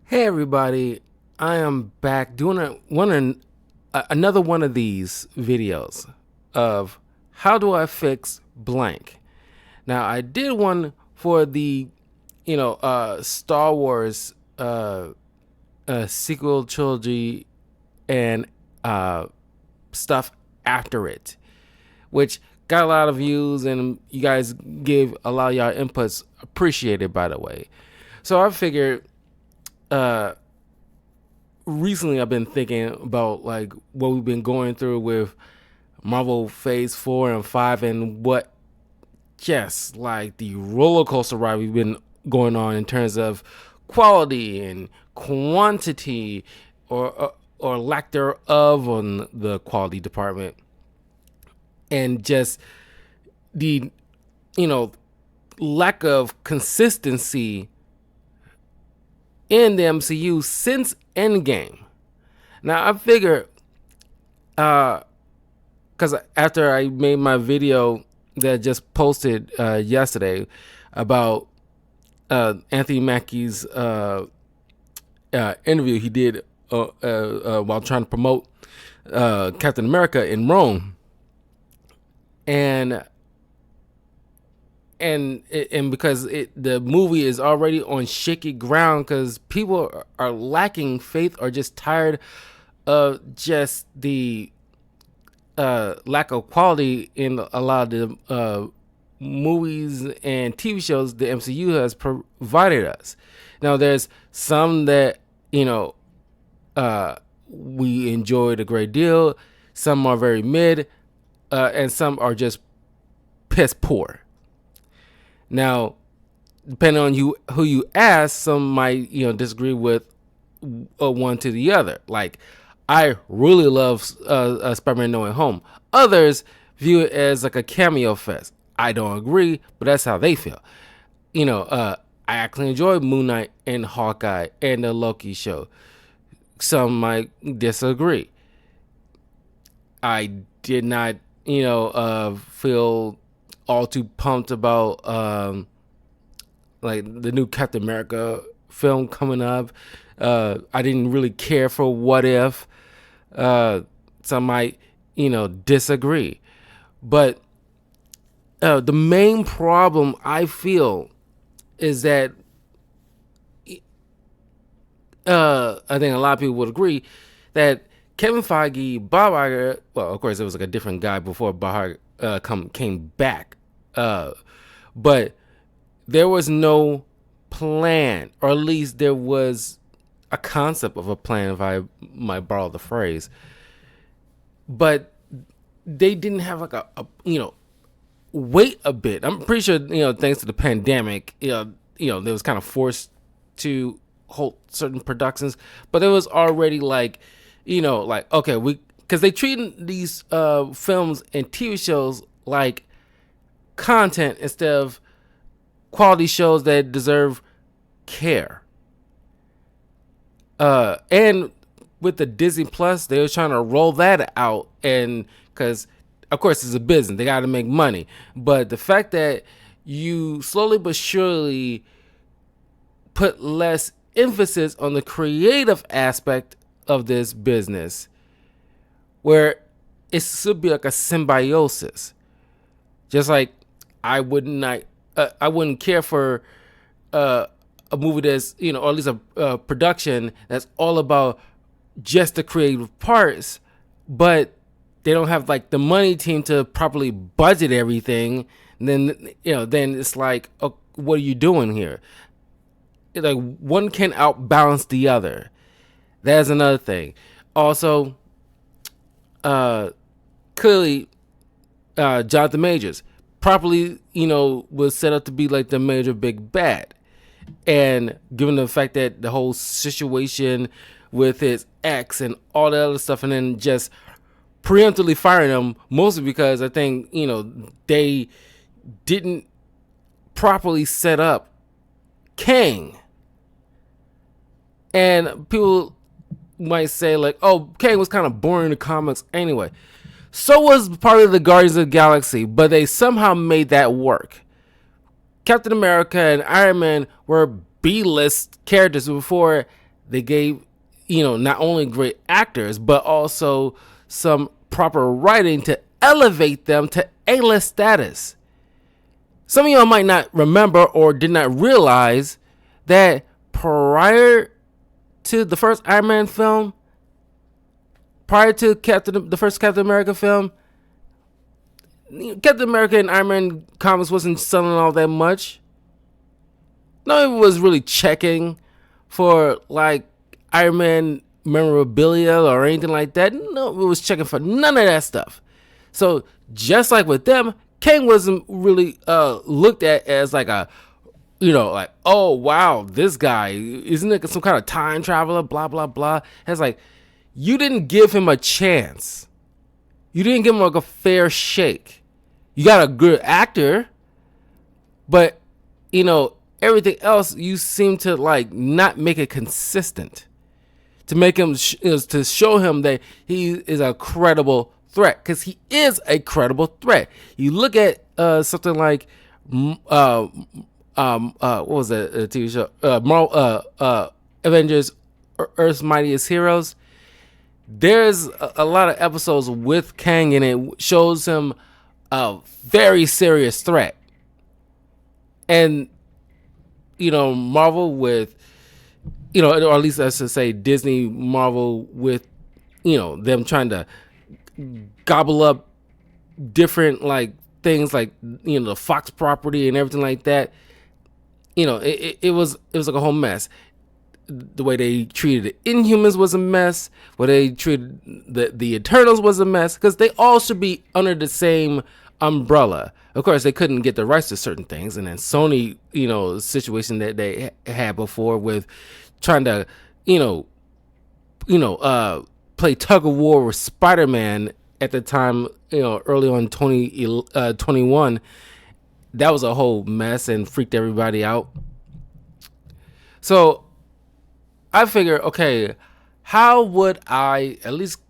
Hey everybody, I am back doing another one of these videos of how do I fix blank. Now I did one for the Star Wars sequel trilogy and stuff after it, which got a lot of views and you guys gave a lot of y'all inputs. Appreciated, by the way. So I figured recently I've been thinking about like what we've been going through with Marvel Phase 4 and 5 and what just like the roller coaster ride we've been going on in terms of quality and quantity or lack thereof on the quality department, and just the lack of consistency in the MCU since Endgame. Now I figure, because after I made my video that I just posted yesterday about Anthony Mackie's interview he did while trying to promote Captain America in Rome, and because the movie is already on shaky ground because people are lacking faith or just tired of just the lack of quality in a lot of the movies and TV shows the MCU has provided us. Now there's some that we enjoyed a great deal, some are very mid, and some are just piss poor. Now, depending on who you ask, some might disagree with one to the other. Like, I really love Spider-Man No Way Home. Others view it as like a cameo fest. I don't agree, but that's how they feel. I actually enjoyed Moon Knight and Hawkeye and the Loki show. Some might disagree. I did not, feel all too pumped about like the new Captain America film coming up. I didn't really care for What If. Some might, disagree. But the main problem I feel is that I think a lot of people would agree that Kevin Feige, Bob Iger, well, of course, it was like a different guy before Bob Iger came back. But there was no plan, or at least there was a concept of a plan, if I might borrow the phrase. But they didn't have like a wait a bit. I'm pretty sure, thanks to the pandemic, they was kind of forced to halt certain productions, but it was already like, like, okay, because they treated these films and TV shows like content instead of quality shows that deserve care. And with the Disney Plus, they were trying to roll that out, and because of course it's a business, they got to make money. But the fact that you slowly but surely put less emphasis on the creative aspect of this business, where it should be like a symbiosis. Just like I wouldn't care for a movie that's or at least a production that's all about just the creative parts, but they don't have like the money team to properly budget everything. And then it's like, oh, what are you doing here? Like, one can outbalance the other. That's another thing. Also, clearly, Jonathan Majors properly, was set up to be like the major big bad. And given the fact that the whole situation with his ex and all that other stuff, and then just preemptively firing him, mostly because I think, they didn't properly set up Kang. And people might say like, oh, Kang was kind of boring in the comics anyway. So was part of the Guardians of the Galaxy, but they somehow made that work. Captain America and Iron Man were B-list characters before they gave, not only great actors, but also some proper writing to elevate them to A-list status. Some of y'all might not remember or did not realize that prior to the first Iron Man film, prior to the first Captain America film, Captain America and Iron Man comics wasn't selling all that much. No one was really checking for like Iron Man memorabilia or anything like that. No one was checking for none of that stuff. So just like with them, Kang wasn't really looked at as like a, like, oh wow, this guy, isn't it some kind of time traveler, blah blah blah. It's like, you didn't give him a chance. You didn't give him like a fair shake. You got a good actor, but everything else you seem to like not make it consistent to make him to show him that he is a credible threat, because he is a credible threat. You look at something like what was that TV show? Avengers: Earth's Mightiest Heroes. There's a lot of episodes with Kang, and it shows him a very serious threat. And Marvel with, or at least I should say Disney Marvel with, them trying to gobble up different like things like the Fox property and everything like that. It was like a whole mess. The way they treated the Inhumans was a mess. What they treated the Eternals was a mess, because they all should be under the same umbrella. Of course, they couldn't get the rights to certain things, and then Sony, situation that they had before with trying to, play tug of war with Spider-Man at the time, early on 2021. That was a whole mess and freaked everybody out. So I figure, okay, how would I at least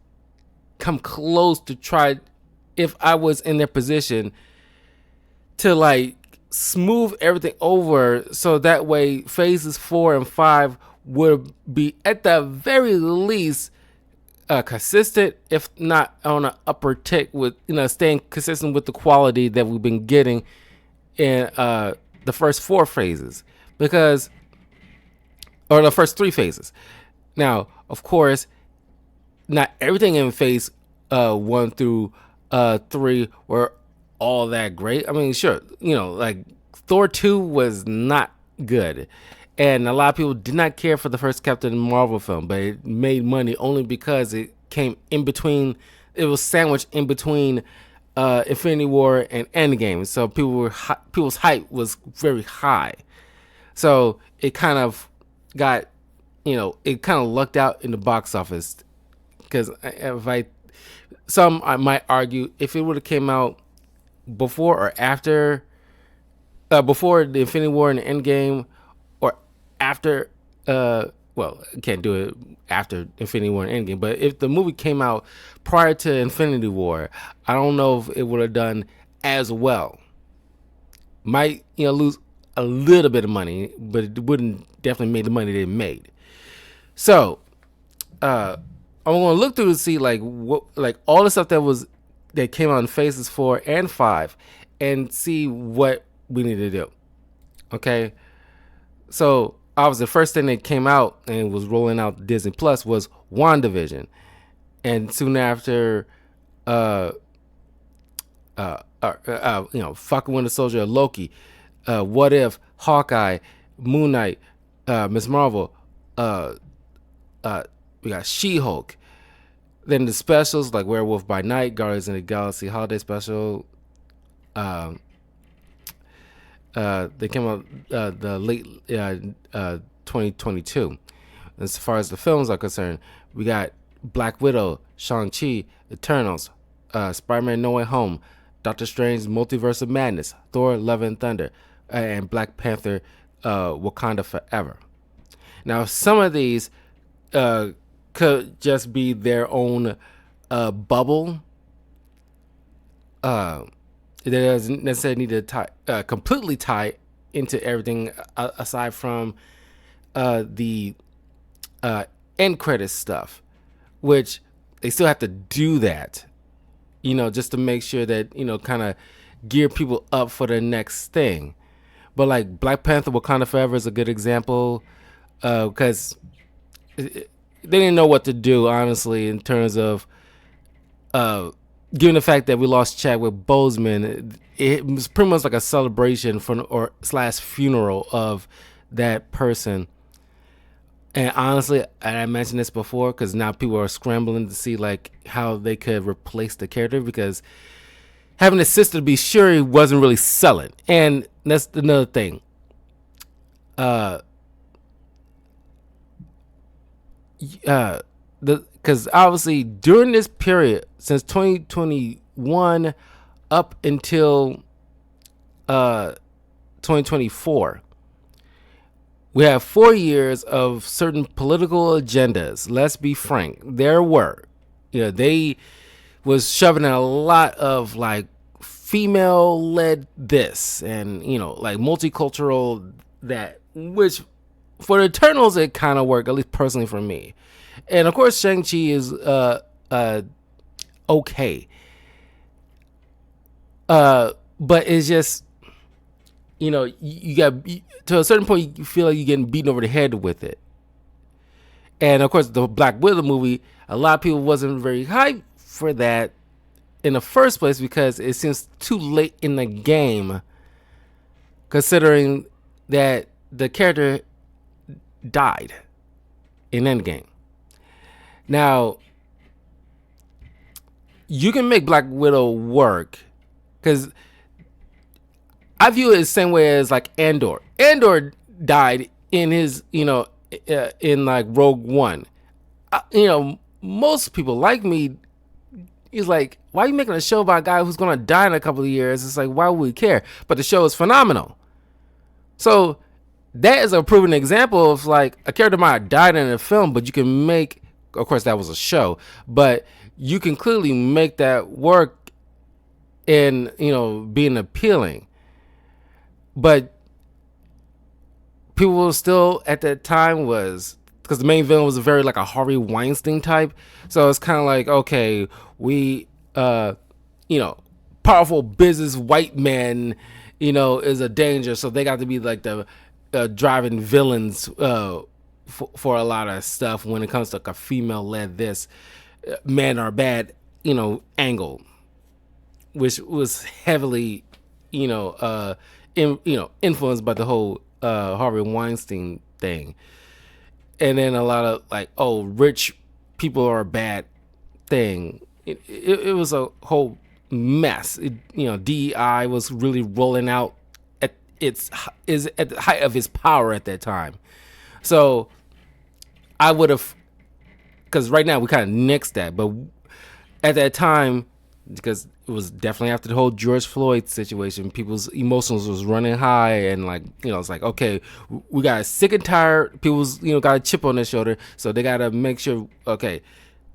come close to try, if I was in their position, to like smooth everything over so that way phases 4 and 5 would be at the very least consistent, if not on an upper tick, with staying consistent with the quality that we've been getting in the first 4 phases, or the first 3 phases. Now, of course, not everything in phase 1 through 3 were all that great. I mean, sure, like Thor 2 was not good, and a lot of people did not care for the first Captain Marvel film, but it made money only because it came in between. It was sandwiched in between Infinity War and Endgame, so people's hype was very high. So it kind of got, it kind of lucked out in the box office, because I might argue if it would have came out before or after, before the Infinity War and the Endgame, or after, well, I can't do it after Infinity War and Endgame, but if the movie came out prior to Infinity War, I don't know if it would have done as well. Might, lose a little bit of money, but it wouldn't definitely make the money they made. So, I'm gonna look through to see like what, like all the stuff that came out in phases 4 and 5, and see what we need to do. Okay, so obviously the first thing that came out and was rolling out Disney Plus was WandaVision, and soon after, Falcon Winter Soldier, Loki, What If, Hawkeye, Moon Knight, Miss Marvel, we got She-Hulk. Then the specials like Werewolf by Night, Guardians of the Galaxy Holiday Special. They came out the late 2022. As far as the films are concerned, we got Black Widow, Shang-Chi, Eternals, Spider-Man No Way Home, Doctor Strange Multiverse of Madness, Thor Love and Thunder, and Black Panther Wakanda Forever. Now, some of these could just be their own bubble. It doesn't necessarily need to completely tie into everything aside from the end credit stuff, which they still have to do that, just to make sure that, kind of gear people up for the next thing. But like Black Panther Wakanda Forever is a good example, because they didn't know what to do, honestly, in terms of given the fact that we lost Chadwick Boseman. It was pretty much like a celebration for or slash funeral of that person. And honestly, I mentioned this before because now people are scrambling to see like how they could replace the character, because having a sister, to be sure, he wasn't really selling. And that's another thing. Because obviously during this period, since 2021 up until 2024, we have 4 years of certain political agendas. Let's be frank, there were, they was shoving in a lot of like female led this, and like multicultural that, which for the Eternals it kind of worked, at least personally for me. And of course Shang-Chi is okay, but it's just, you got to a certain point you feel like you're getting beaten over the head with it. And of course the Black Widow movie, a lot of people wasn't very hyped for that in the first place because it seems too late in the game, considering that the character died in Endgame. Now, you can make Black Widow work, because I view it the same way as like Andor. Andor died in his, in like Rogue One. Most people like me, he's like, why are you making a show about a guy who's going to die in a couple of years? It's like, why would we care? But the show is phenomenal. So that is a proven example of like a character might have died in a film, but you can make, of course that was a show, but you can clearly make that work in, being appealing. But people still at that time was, because the main villain was a very like a Harvey Weinstein type. So it's kind of like, okay, we, powerful business white men, is a danger. So they got to be like the driving villains for a lot of stuff when it comes to like a female led this men are bad, angle, which was heavily, influenced by the whole Harvey Weinstein thing. And then a lot of like, oh, rich people are bad thing. It was a whole mess. DEI was really rolling out at at the height of his power at that time. So I would have, because right now we kind of nixed that, but at that time, because it was definitely after the whole George Floyd situation, people's emotions was running high, and like, it's like, okay, we got sick and tired. People's, got a chip on their shoulder, so they got to make sure, okay,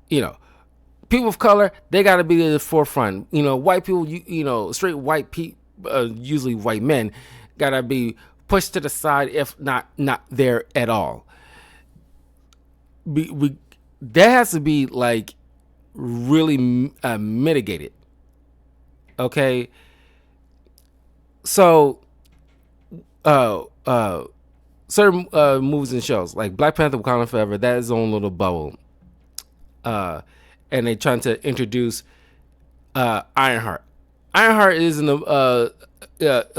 people of color, they got to be at the forefront. White people, straight white people, usually white men, got to be pushed to the side, if not there at all. That has to be like really mitigated. Okay, so certain movies and shows like Black Panther Wakanda Forever, that is its own little bubble, and they trying to introduce Ironheart. Ironheart is in the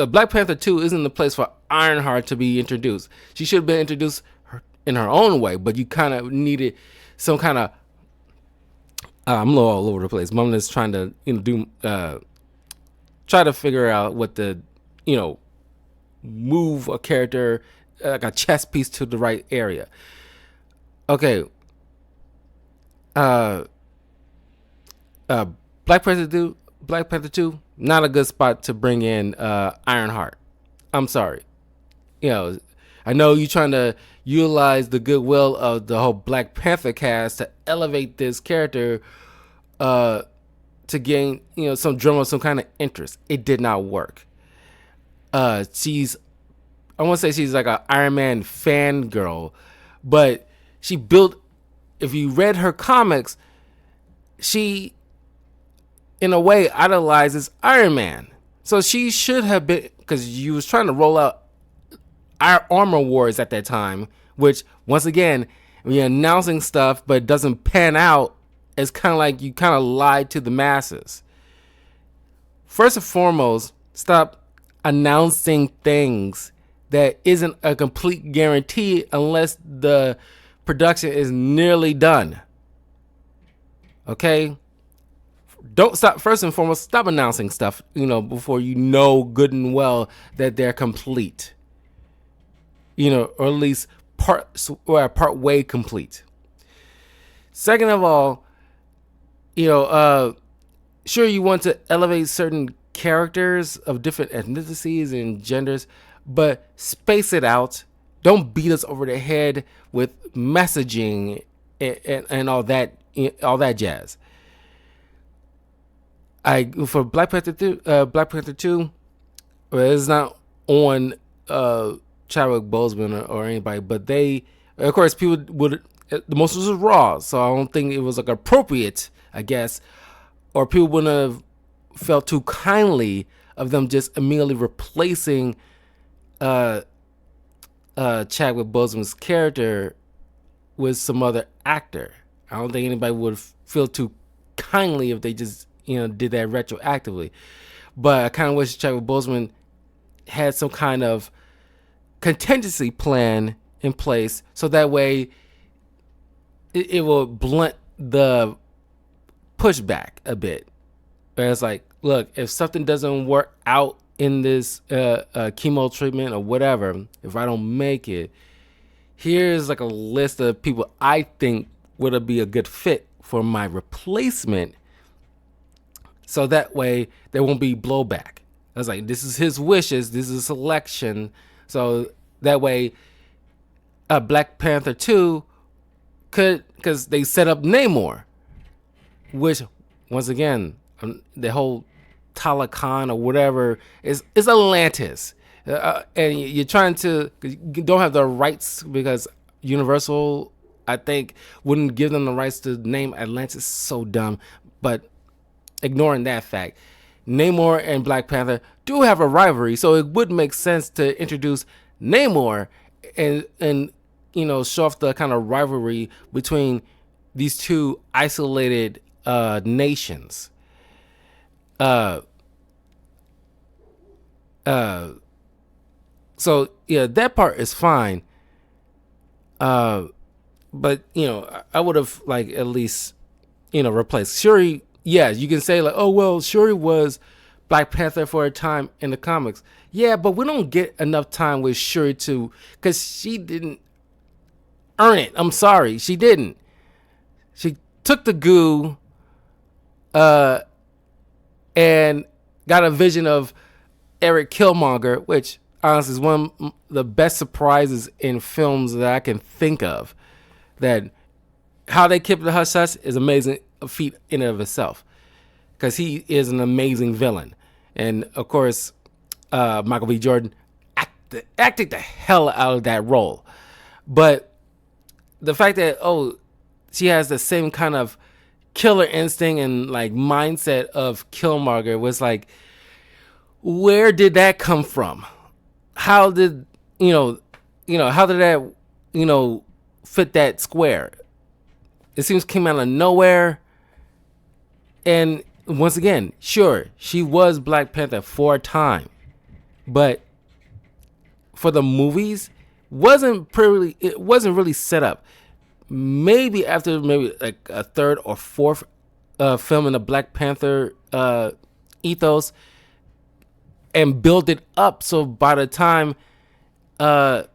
Black Panther 2 isn't the place for Ironheart to be introduced. She should have been introduced in her own way, but you kind of needed some kind of I'm a little all over the place. Mom is trying to try to figure out what the move a character like a chess piece to the right area. Okay. Black Panther 2, not a good spot to bring in Ironheart. I'm sorry. I know you're trying to utilize the goodwill of the whole Black Panther cast to elevate this character to gain, some drama, some kind of interest. It did not work. I want to say she's like an Iron Man fangirl, but she built. If you read her comics, she, in a way, idolizes Iron Man. So she should have been, because you was trying to roll out our Armor Wars at that time, which once again, when you're announcing stuff but it doesn't pan out, it's kind of like you kind of lied to the masses. First and foremost, stop announcing things that isn't a complete guarantee unless the production is nearly done. Okay? Don't stop. First and foremost, stop announcing stuff, before you know good and well that they're complete. Or at least part way complete. Second of all, sure, you want to elevate certain characters of different ethnicities and genders, but space it out. Don't beat us over the head with messaging and all that jazz. For Black Panther 2, it's not on Chadwick Boseman or anybody, but they, of course, people would. The most was raw, so I don't think it was like appropriate, I guess, or people wouldn't have felt too kindly of them just immediately replacing Chadwick Boseman's character with some other actor. I don't think anybody would feel too kindly if they just did that retroactively. But I kind of wish Chadwick Boseman had some kind of contingency plan in place, so that way it will blunt the pushback a bit. Where it's like, look, if something doesn't work out in this chemo treatment or whatever, if I don't make it, here's like a list of people I think would be a good fit for my replacement. So that way there won't be blowback. I was like, this is his wishes, this is a selection. So that way Black Panther 2 could, because they set up Namor, which once again, the whole Talakan or whatever is Atlantis. And you're trying to, you don't have the rights because Universal, I think, wouldn't give them the rights to name Atlantis. So dumb. But ignoring that fact, Namor and Black Panther do have a rivalry, so it would make sense to introduce Namor and show off the kind of rivalry between these two isolated nations. So yeah, that part is fine. But I would have at least replaced Shuri. Yeah, you can say oh well, Shuri was Black Panther for a time in the comics. Yeah, but we don't get enough time with Shuri because she didn't earn it. I'm sorry, she didn't. She took the goo, and got a vision of Eric Killmonger, which honestly is one of the best surprises in films that I can think of. That how they kept the hush hush is amazing feat in and of itself, because he is an amazing villain, and of course, Michael B. Jordan acted the hell out of that role. But the fact that she has the same kind of killer instinct and mindset of Killmonger was where did that come from? How did how did that fit that square? It seems came out of nowhere. And once again, sure, she was Black Panther for a time, but for the movies, it wasn't really set up. Maybe after a third or fourth film in the Black Panther ethos, and build it up so by the time it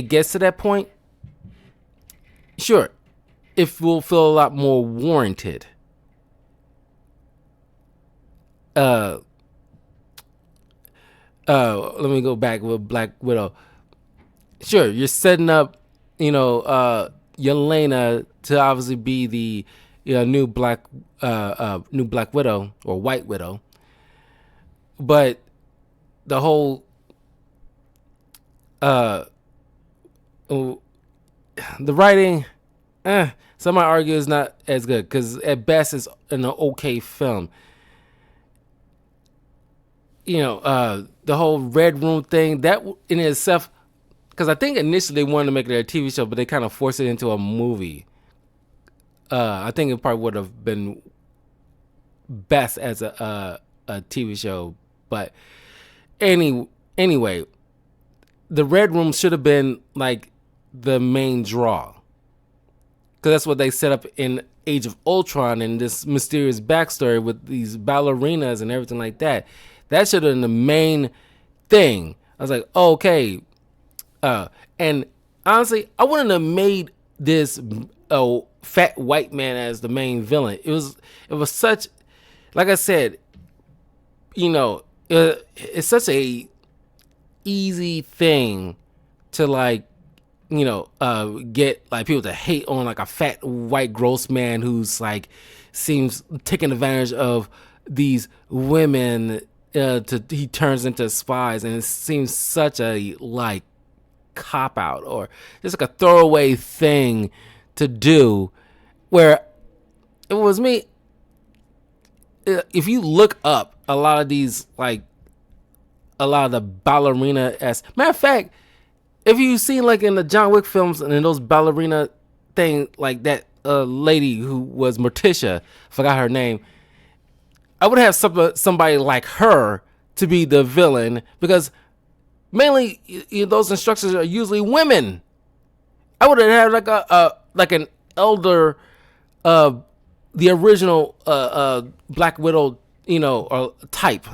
gets to that point, sure, it will feel a lot more warranted. Let me go back with Black Widow. Sure, you're setting up, Yelena to obviously be the new Black Widow or White Widow, but the whole oh, the writing, some might argue is not as good because at best it's an okay film. The whole Red Room thing, that in itself, because I think initially they wanted to make it a TV show, but they kind of forced it into a movie. I think it probably would have been best as a TV show, but anyway, the Red Room should have been like the main draw, because that's what they set up in Age of Ultron and this mysterious backstory with these ballerinas and everything like that. That should have been the main thing. I was like, okay. And honestly, I wouldn't have made this fat white man as the main villain. It was such, like I said, it's such a easy thing to get like people to hate on like a fat white gross man who's like seems taking advantage of these women. He turns into spies, and it seems such a like cop out or just like a throwaway thing to do. Where it was me, if you look up a lot of these like a lot of the ballerina as matter of fact, if you've seen like in the John Wick films and in those ballerina thing, like that lady who was Morticia, forgot her name, I would have somebody like her to be the villain, because mainly those instructors are usually women. I would have had like an elder, the original Black Widow, or type.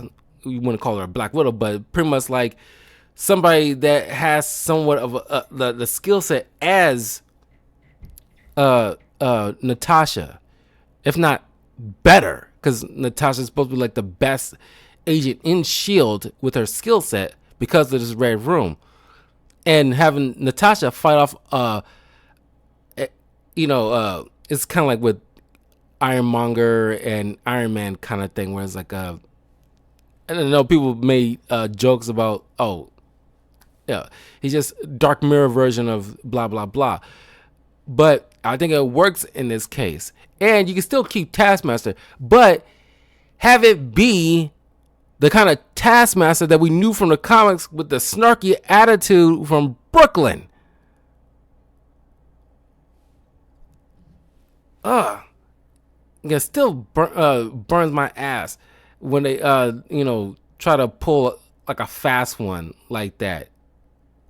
You wouldn't call her a Black Widow, but pretty much like somebody that has somewhat of the skill set as Natasha, if not better, because Natasha's supposed to be like the best agent in S.H.I.E.L.D. with her skill set because of this Red Room. And having Natasha fight off, it's kind of like with Ironmonger and Iron Man kind of thing, where it's like, I don't know, people made jokes about, yeah, he's just Dark Mirror version of blah, blah, blah. But I think it works in this case. And you can still keep Taskmaster, but have it be the kind of Taskmaster that we knew from the comics with the snarky attitude from Brooklyn. It still burns my ass when they, try to pull like a fast one like that.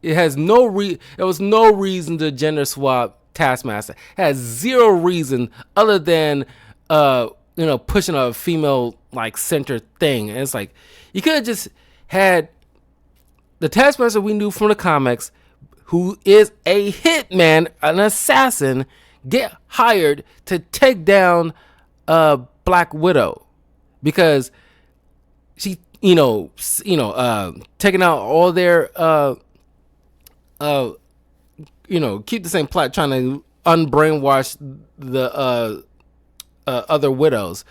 It has there was no reason to gender swap Taskmaster. It has zero reason other than pushing a female like center thing. And it's like you could have just had the Taskmaster we knew from the comics, who is a hitman, an assassin, get hired to take down Black Widow, because she taking out all their keep the same plot, trying to unbrainwash the other widows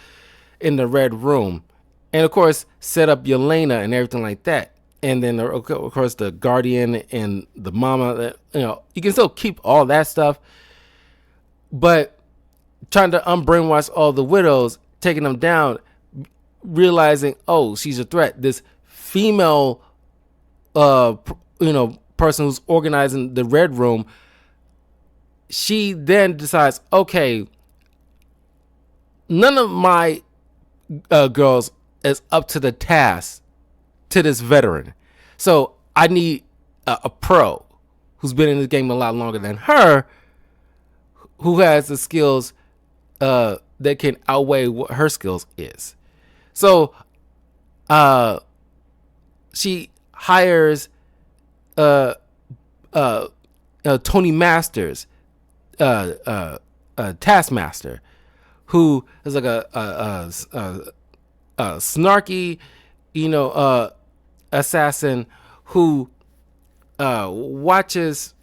in the Red Room, and of course set up Yelena and everything like that. And then of course the Guardian and the Mama, you can still keep all that stuff, but trying to unbrainwash all the widows, taking them down, realizing, oh, she's a threat. This female, person who's organizing the Red Room, she then decides, okay, none of my girls is up to the task to this veteran. So I need a pro who's been in the game a lot longer than her, who has the skills that can outweigh what her skills is. So she hires Tony Masters, Taskmaster, who is like a snarky, assassin who watches,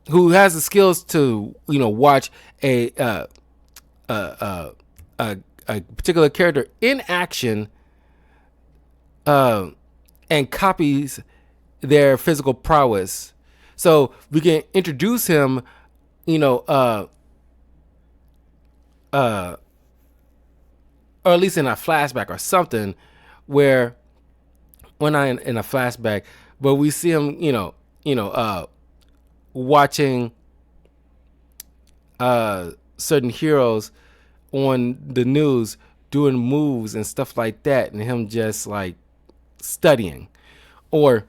who has the skills to watch a particular character in action, and copies their physical prowess So we can introduce him, you know, uh, or at least in a flashback or something, where when I in a flashback, but we see him, watching certain heroes on the news doing moves and stuff like that, and him just like studying. Or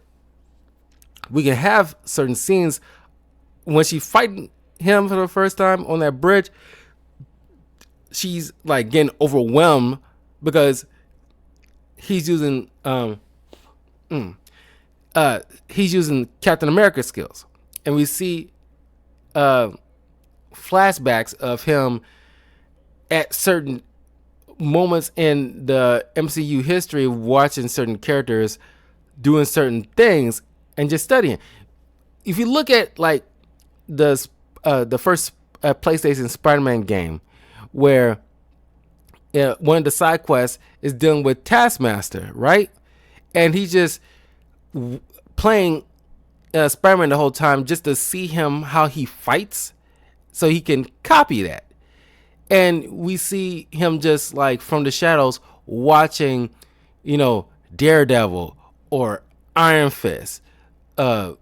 we can have certain scenes when she's fighting him for the first time on that bridge. She's like getting overwhelmed because he's using he's using Captain America skills, and we see flashbacks of him at certain moments in the MCU history, watching certain characters doing certain things and just studying. If you look at like the first PlayStation Spider-Man game, where one of the side quests is dealing with Taskmaster, right? And he's just playing Spider-Man the whole time just to see him how he fights, so he can copy that. And we see him just like from the shadows watching, Daredevil or Iron Fist, because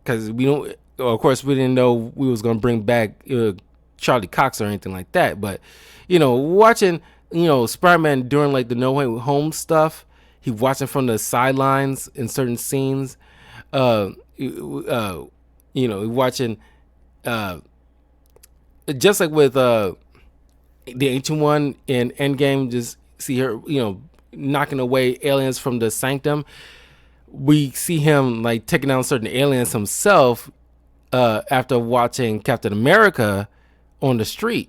we don't. Of course, we didn't know we was gonna bring back Charlie Cox or anything like that. But watching Spider-Man during like the No Way Home stuff, he watching from the sidelines in certain scenes. Watching. Just like with the Ancient One in Endgame, just see her, knocking away aliens from the Sanctum. We see him like taking down certain aliens himself after watching Captain America on the street,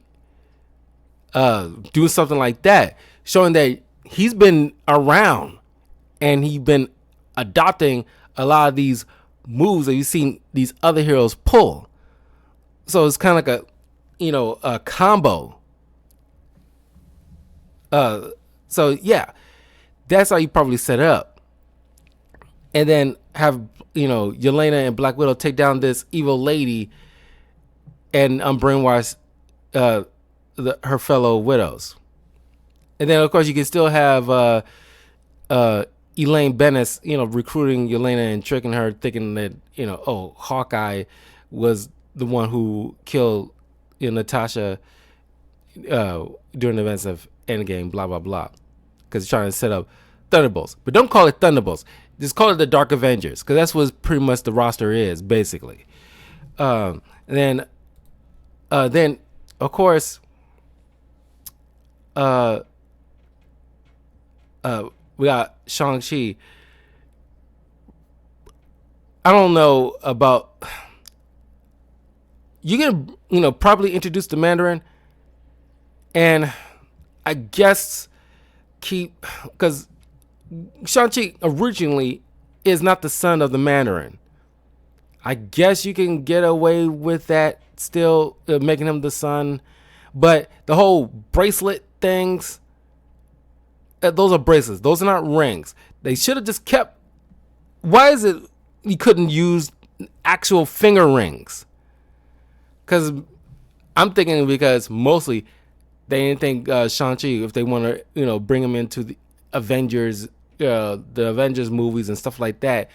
doing something like that, showing that he's been around and he's been adopting a lot of these moves that you've seen these other heroes pull. So it's kind of like a combo. So yeah, that's how you probably set it up. And then have, Yelena and Black Widow take down this evil lady and brainwash her fellow widows. And then of course you can still have Elaine Bennett, recruiting Yelena and tricking her, thinking that, Hawkeye was the one who killed Natasha during the events of Endgame, blah, blah, blah. Because he's trying to set up Thunderbolts. But don't call it Thunderbolts. Just call it the Dark Avengers, because that's what pretty much the roster is, basically. And then, of course, we got Shang-Chi. I don't know about... You can, properly introduce the Mandarin, and I guess because Shang-Chi originally is not the son of the Mandarin. I guess you can get away with that still, making him the son. But the whole bracelet things, those are bracelets. Those are not rings. They should have just kept... Why is it you couldn't use actual finger rings? Because I'm thinking because mostly they didn't think Shang-Chi, if they want to, bring him into the Avengers movies and stuff like that,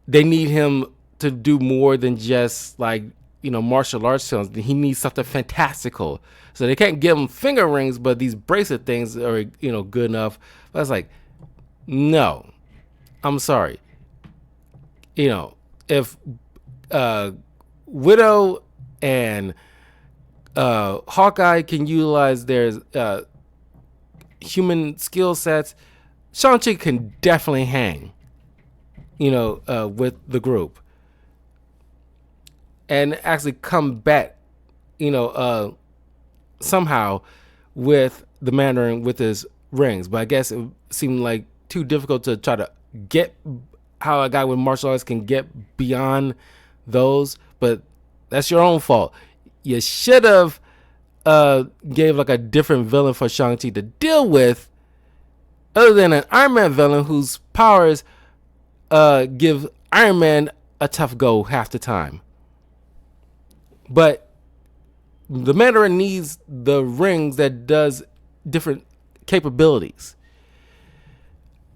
they need him to do more than just like, martial arts films. He needs something fantastical. So they can't give him finger rings, but these bracelet things are, good enough. But it's like, no, I'm sorry. If Widow and Hawkeye can utilize their human skill sets, Shang-Chi can definitely hang, with the group and actually combat, somehow with the Mandarin with his rings. But I guess it seemed like too difficult to try to get how a guy with martial arts can get beyond those. But that's your own fault. You should have gave like a different villain for Shang-Chi to deal with, other than an Iron Man villain whose powers give Iron Man a tough go half the time. But the Mandarin needs the rings that does different capabilities.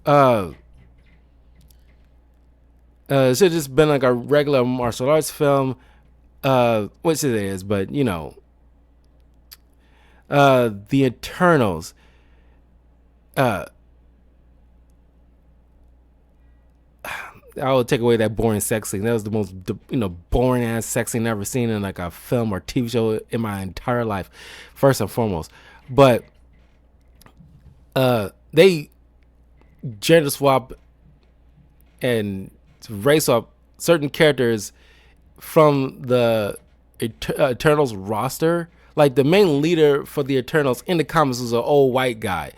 It should have just been like a regular martial arts film, which it is, but the Eternals. I would take away that boring sex scene. That was the most boring ass sex scene I've ever seen in like a film or TV show in my entire life. First and foremost, but they gender swap and race swap certain characters from the Eternals roster. Like the main leader for the Eternals in the comics was an old white guy,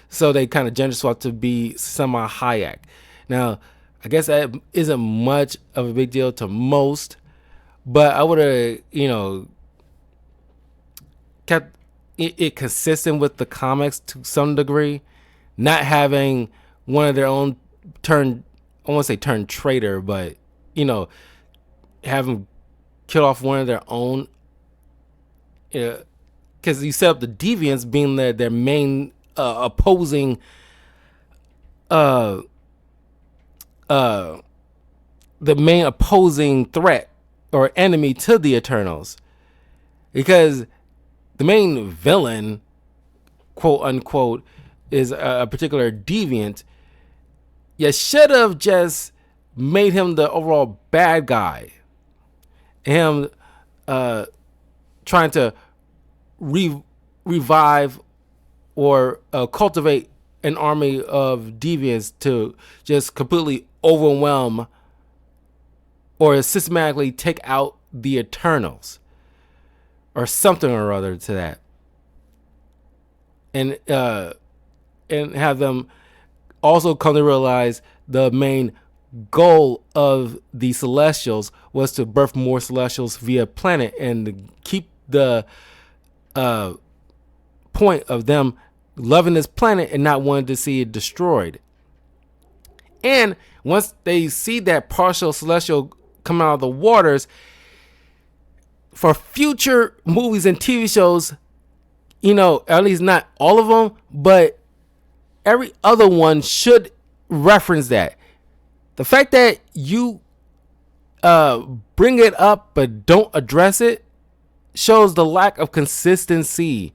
so they kind of gender swapped to be Salma Hayek. Now, I guess that isn't much of a big deal to most, but I would have, kept it consistent with the comics to some degree, not having one of their own turn, I won't say turn traitor, but, have them kill off one of their own, because you set up the Deviants being their main opposing the main opposing threat or enemy to the Eternals, because the main villain, quote unquote, is a particular deviant. You should have just made him the overall bad guy. Him trying to revive or cultivate an army of deviants to just completely overwhelm or systematically take out the Eternals or something or other to that, and have them also come to realize the main goal of the Celestials was to birth more Celestials via planet and keep the point of them loving this planet and not wanting to see it destroyed. And once they see that partial Celestial come out of the waters, for future movies and TV shows, at least not all of them, but every other one should reference that. The fact that you bring it up but don't address it shows the lack of consistency,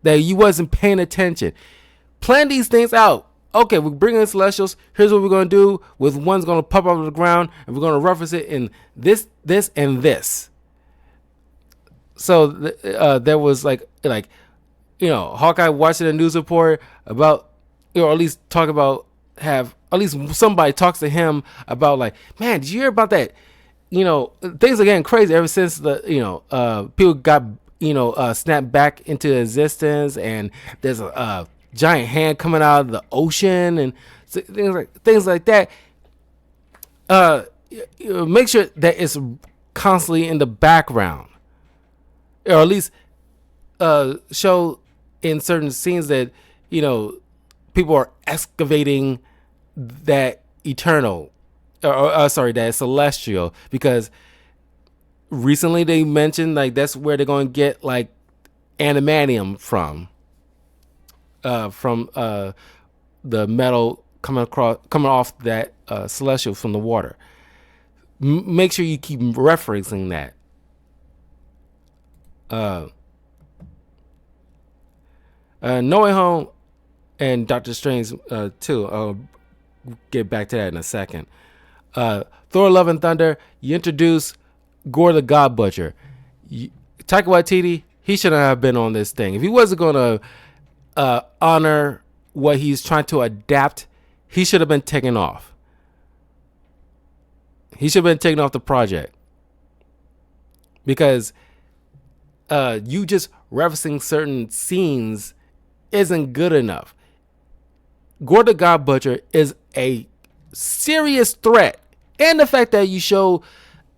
that you wasn't paying attention. Plan these things out. Okay, we're bringing in Celestials. Here's what we're going to do. With one's going to pop out of the ground, and we're going to reference it in this, and this. So there was like Hawkeye watching a news report about, or at least talk about, have at least somebody talks to him about like, man, did you hear about that? Things are getting crazy ever since the people got snapped back into existence, and there's a giant hand coming out of the ocean and things like that. Make sure that it's constantly in the background, or at least show in certain scenes that people are excavating that eternal, that celestial, because recently they mentioned like that's where they're going to get like animanium from the metal coming off that celestial from the water. Make sure you keep referencing that. No Way Home and Doctor Strange too. I'll get back to that in a second. Thor: Love and Thunder. You introduce Gore the God Butcher. Taika Waititi, he shouldn't have been on this thing. If he wasn't going to honor what he's trying to adapt, he should have been taken off. He should have been taken off the project, because you just referencing certain scenes isn't good enough. Gore the God Butcher is a serious threat, and the fact that you show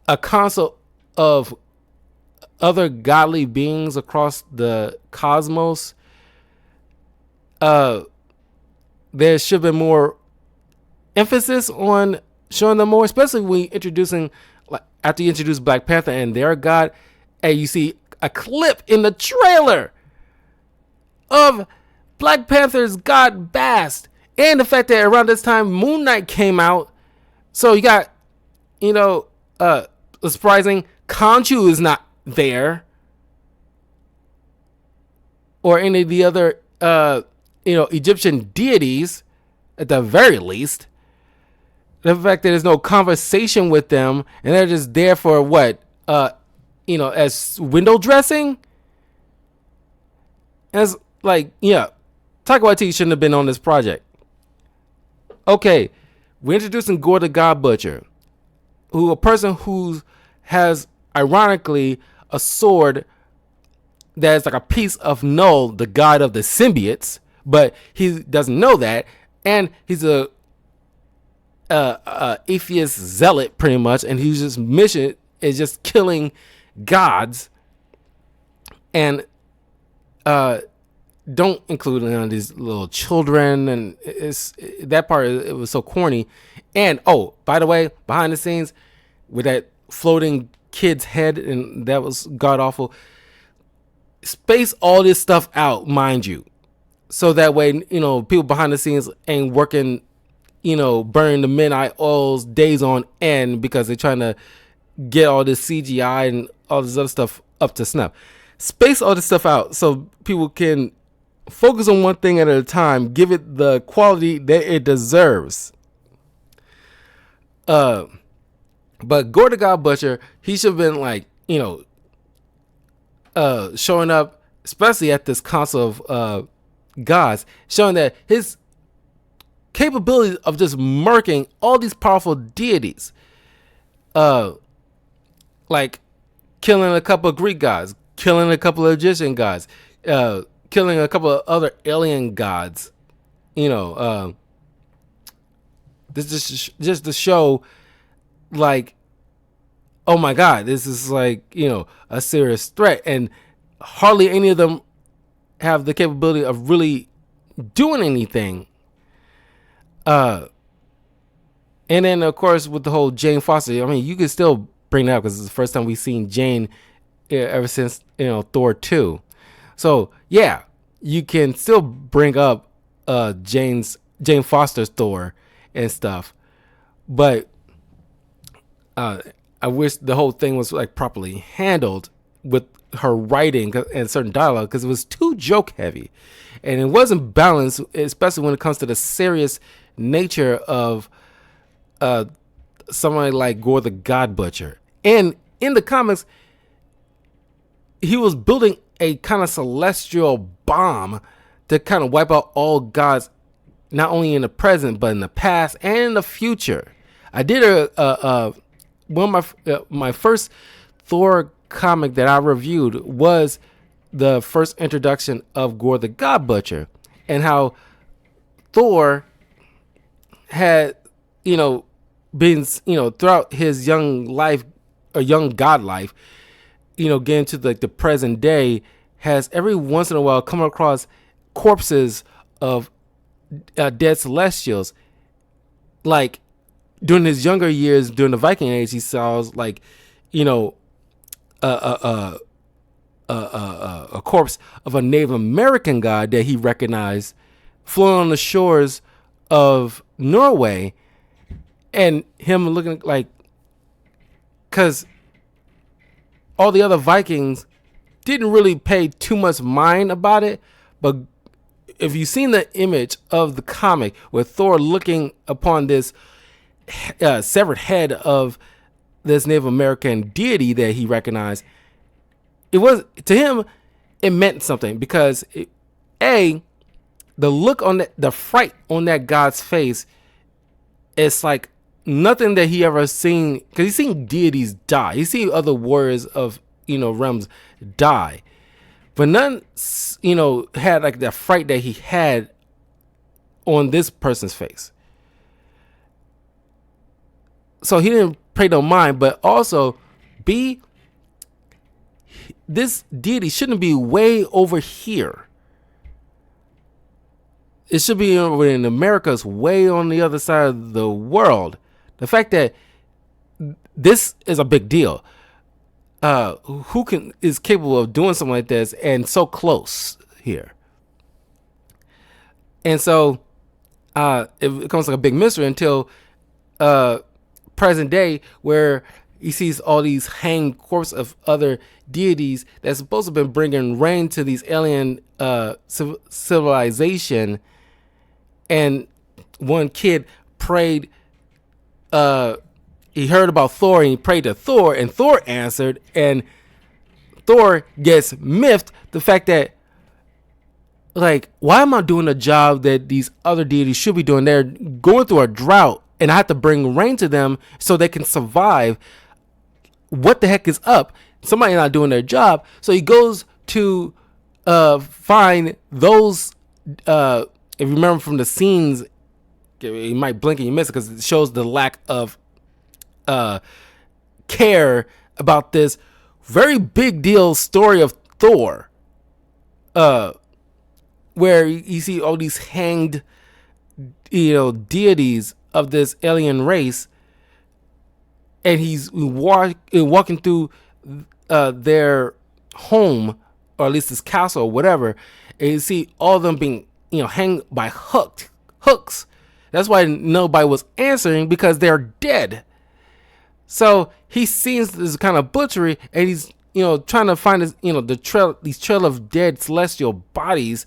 a console of other godly beings across the cosmos, there should be more emphasis on showing them more, especially when introducing, like after you introduce Black Panther and their god, and you see a clip in the trailer of Black Panther's god Bast, and the fact that around this time Moon Knight came out. So you got, surprising, Khonshu is not there, or any of the other Egyptian deities at the very least. The fact that there's no conversation with them and they're just there for what, as window dressing. As like, yeah, Taika Waititi shouldn't have been on this project. Okay, we're introducing Gore the God Butcher, a person who has ironically a sword that is like a piece of Null, the god of the symbiotes, but he doesn't know that, and he's a atheist zealot pretty much, and his just mission is just killing gods, and don't include none of these little children, and that part, it was so corny. And oh, by the way, behind the scenes with that floating kid's head, and that was god awful. Space all this stuff out, mind you, so that way people behind the scenes ain't working, burning the midnight oils days on end because they're trying to get all this CGI and all this other stuff up to snuff. Space all this stuff out so people can focus on one thing at a time, give it the quality that it deserves. But Gore the God Butcher, he should have been like, showing up, especially at this council of gods, showing that his capability of just murking all these powerful deities, like killing a couple of Greek gods, killing a couple of Egyptian gods, killing a couple of other alien gods, this is just to show, like, oh my God, this is like, a serious threat. And hardly any of them have the capability of really doing anything. And then, of course, with the whole Jane Foster, I mean, you can still bring that up because it's the first time we've seen Jane ever since, Thor 2. So, yeah, you can still bring up Jane Foster's Thor and stuff. But I wish the whole thing was like properly handled with her writing and certain dialogue, because it was too joke heavy and it wasn't balanced, especially when it comes to the serious nature of somebody like Gore the God Butcher. And in the comics, he was building a kind of celestial bomb to kind of wipe out all gods, not only in the present but in the past and in the future. I did one of my first Thor comic that I reviewed was the first introduction of Gore the God Butcher, and how Thor had, been, throughout his young life, or young god life, getting to the present day, has every once in a while come across corpses of dead celestials. Like during his younger years, during the Viking Age, he saw like, a corpse of a Native American god that he recognized floating on the shores of Norway, and him looking like, because all the other Vikings didn't really pay too much mind about it, but if you've seen the image of the comic with Thor looking upon this severed head of this Native American deity that he recognized, it was, to him, it meant something, because the look on the fright on that god's face, it's like nothing that he ever seen, because he's seen deities die, he's seen other warriors of realms die, but none had like the fright that he had on this person's face. So he didn't pay no mind, but also this deity shouldn't be way over here. It should be over in America's way on the other side of the world. The fact that this is a big deal. Who is capable of doing something like this and so close here? And so it becomes like a big mystery until present day, where he sees all these hanged corpses of other deities that's supposed to have been bringing rain to these alien civilization. And one kid prayed, he heard about Thor and he prayed to Thor, and Thor answered, and Thor gets miffed the fact that, like, why am I doing a job that these other deities should be doing? They're going through a drought and I have to bring rain to them so they can survive. What the heck is up? Somebody not doing their job. So he goes to find those. If you remember from the scenes, you might blink and you miss it because it shows the lack of care about this very big deal story of Thor. Where you see all these hanged, deities of this alien race. And he's walking through their home, or at least this castle or whatever, and you see all of them being, hanged by hooks. That's why nobody was answering, because they're dead. So he sees this kind of butchery, and he's, trying to find his, these trail of dead celestial bodies,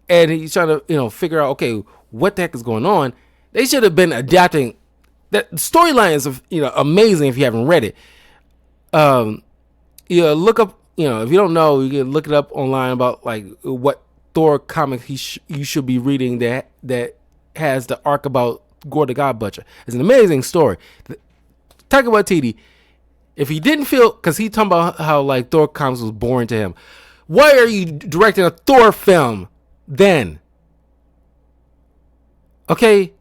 and he's trying to, figure out, okay, what the heck is going on? They should have been adapting. That storyline is, amazing if you haven't read it. Look up, if you don't know, you can look it up online about like what Thor comic you should be reading that has the arc about Gorr the God Butcher. It's an amazing story. Taika Waititi, if he didn't feel, because he talking about how like Thor comics was boring to him, why are you directing a Thor film then? Okay,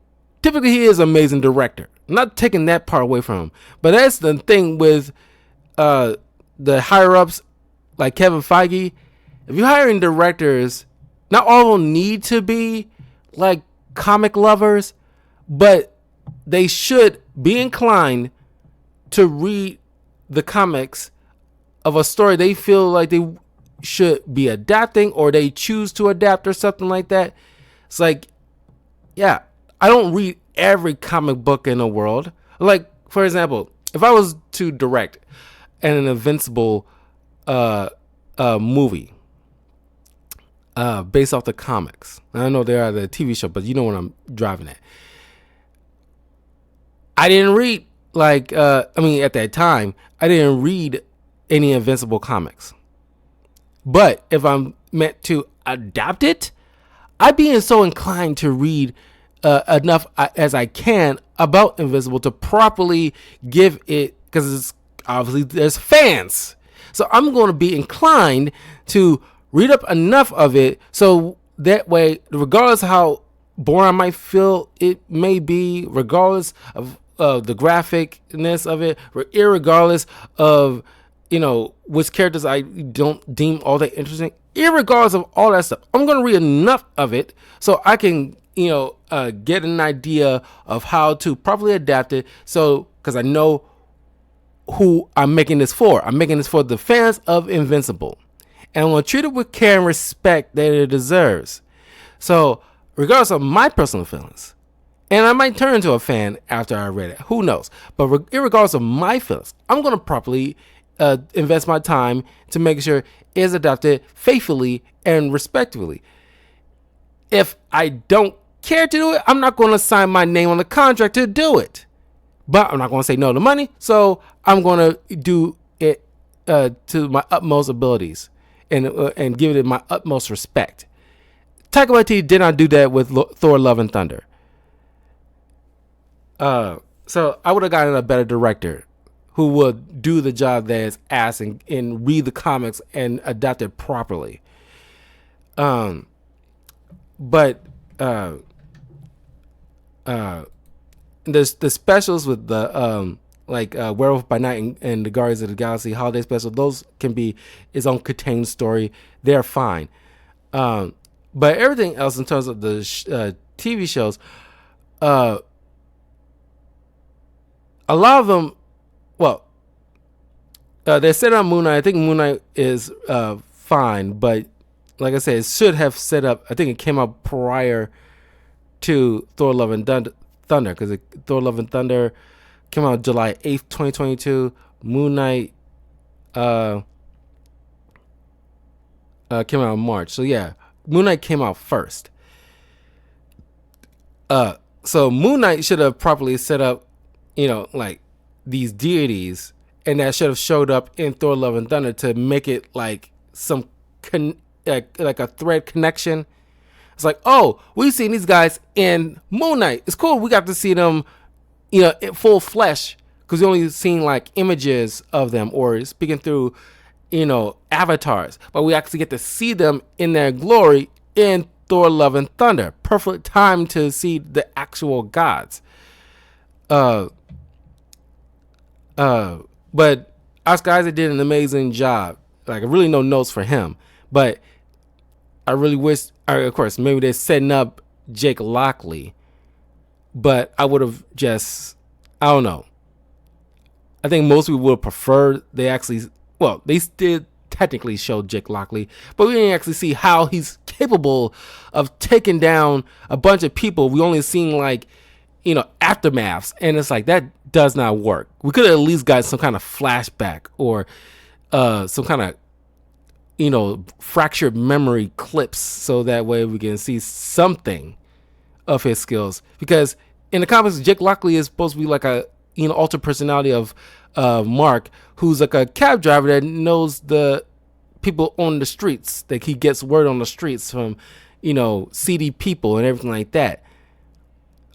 typically he is an amazing director. I'm not taking that part away from him, but that's the thing with the higher ups like Kevin Feige. If you're hiring directors, not all of them need to be like comic lovers, but they should be inclined to read the comics of a story they feel like they should be adapting, or they choose to adapt, or something like that. It's like, yeah, I don't read every comic book in the world. Like, for example, if I was to direct an Invincible movie based off the comics, I know they are the TV show, but you know what I'm driving at. I didn't read at that time, I didn't read any Invincible comics. But if I'm meant to adapt it, I'd be so inclined to read enough as I can about Invincible to properly give it, because it's obviously there's fans. So I'm going to be inclined to read up enough of it so that way, regardless of how boring I might feel it may be, regardless of the graphicness of it, irregardless of which characters I don't deem all that interesting, irregardless of all that stuff, I'm going to read enough of it so I can get an idea of how to properly adapt it. So, because I know who I'm making this for. I'm making this for the fans of Invincible, and I'm going to treat it with care and respect that it deserves. So, regardless of my personal feelings, and I might turn into a fan after I read it, who knows? But regardless of my feelings, I'm going to properly invest my time to make sure it's adapted faithfully and respectfully. If I don't care to do it, I'm not going to sign my name on the contract to do it. But I'm not going to say no to money, so I'm going to do it to my utmost abilities and give it my utmost respect. Taika Waititi did not do that with Thor: Love and Thunder. So I would have gotten a better director who would do the job that is asked and read the comics and adapt it properly. But the specials with the Werewolf by Night and the Guardians of the Galaxy holiday special, those can be its own contained story. They're fine. But everything else in terms of the TV shows, a lot of them, well, they set up Moon Knight. I think Moon Knight is fine, but like I said, it should have set up. I think it came out prior to Thor: Love and Thunder, because Thor: Love and Thunder came out July 8th, 2022. Moon Knight uh, came out in March. So yeah, Moon Knight came out first. So Moon Knight should have properly set up, like these deities, and that should have showed up in Thor: Love and Thunder to make it like some like a thread connection. It's like, oh, we've seen these guys in Moon Knight. It's cool. We got to see them, in full flesh, because we only seen like images of them or speaking through, avatars. But we actually get to see them in their glory in Thor: Love and Thunder. Perfect time to see the actual gods. But Oscar Isaac did an amazing job. Like, really no notes for him, but I really wish, of course, maybe they're setting up Jake Lockley, but I would have just, I don't know. I think most people would prefer they actually, well, they did technically show Jake Lockley, but we didn't actually see how he's capable of taking down a bunch of people. We only seen like, aftermaths, and it's like that does not work. We could have at least got some kind of flashback or some kind of fractured memory clips, so that way we can see something of his skills. Because in the comics, Jake Lockley is supposed to be like a alter personality of Mark, who's like a cab driver that knows the people on the streets. Like, he gets word on the streets from seedy people and everything like that.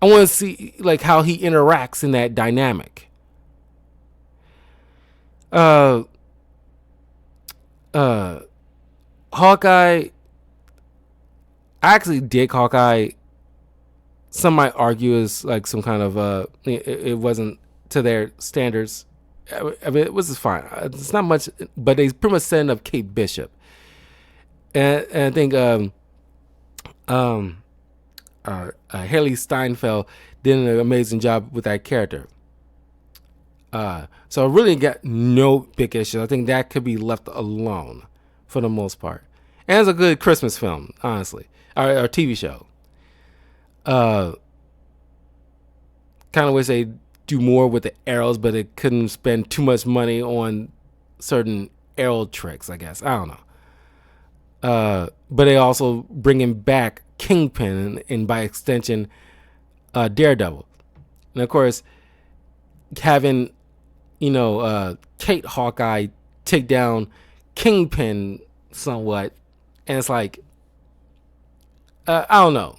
I want to see like how he interacts in that dynamic. Hawkeye, I actually dig Hawkeye. Some might argue is like some kind of it wasn't to their standards. I mean, it was just fine. It's not much, but they pretty much setting up Kate Bishop, and I think Haley Steinfeld did an amazing job with that character. So I really got no big issues. I think that could be left alone for the most part. And it's a good Christmas film, honestly, or TV show. Kind of wish they do more with the arrows, but it couldn't spend too much money on certain arrow tricks, I guess. I don't know. But they also bringing back Kingpin and by extension, Daredevil. And of course, having, Kate Hawkeye take down Kingpin somewhat. And it's like, I don't know.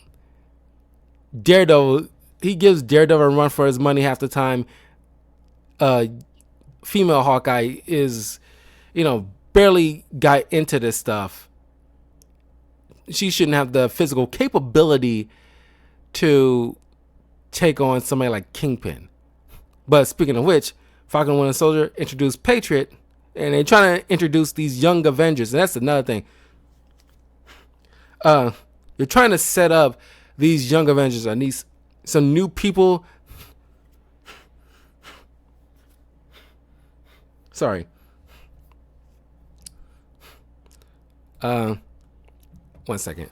Daredevil, he gives Daredevil a run for his money half the time. Female Hawkeye is, barely got into this stuff. She shouldn't have the physical capability to take on somebody like Kingpin. But speaking of which, Falcon and Winter Soldier introduced Patriot, and they're trying to introduce these young Avengers, and that's another thing. They're trying to set up these young Avengers and these some new people. Sorry. One second.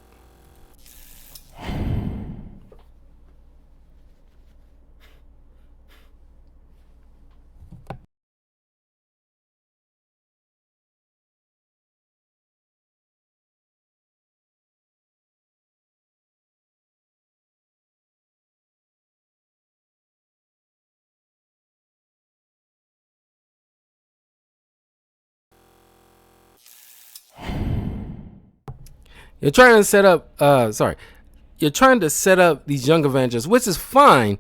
You're trying to set up You're trying to set up these young Avengers, which is fine,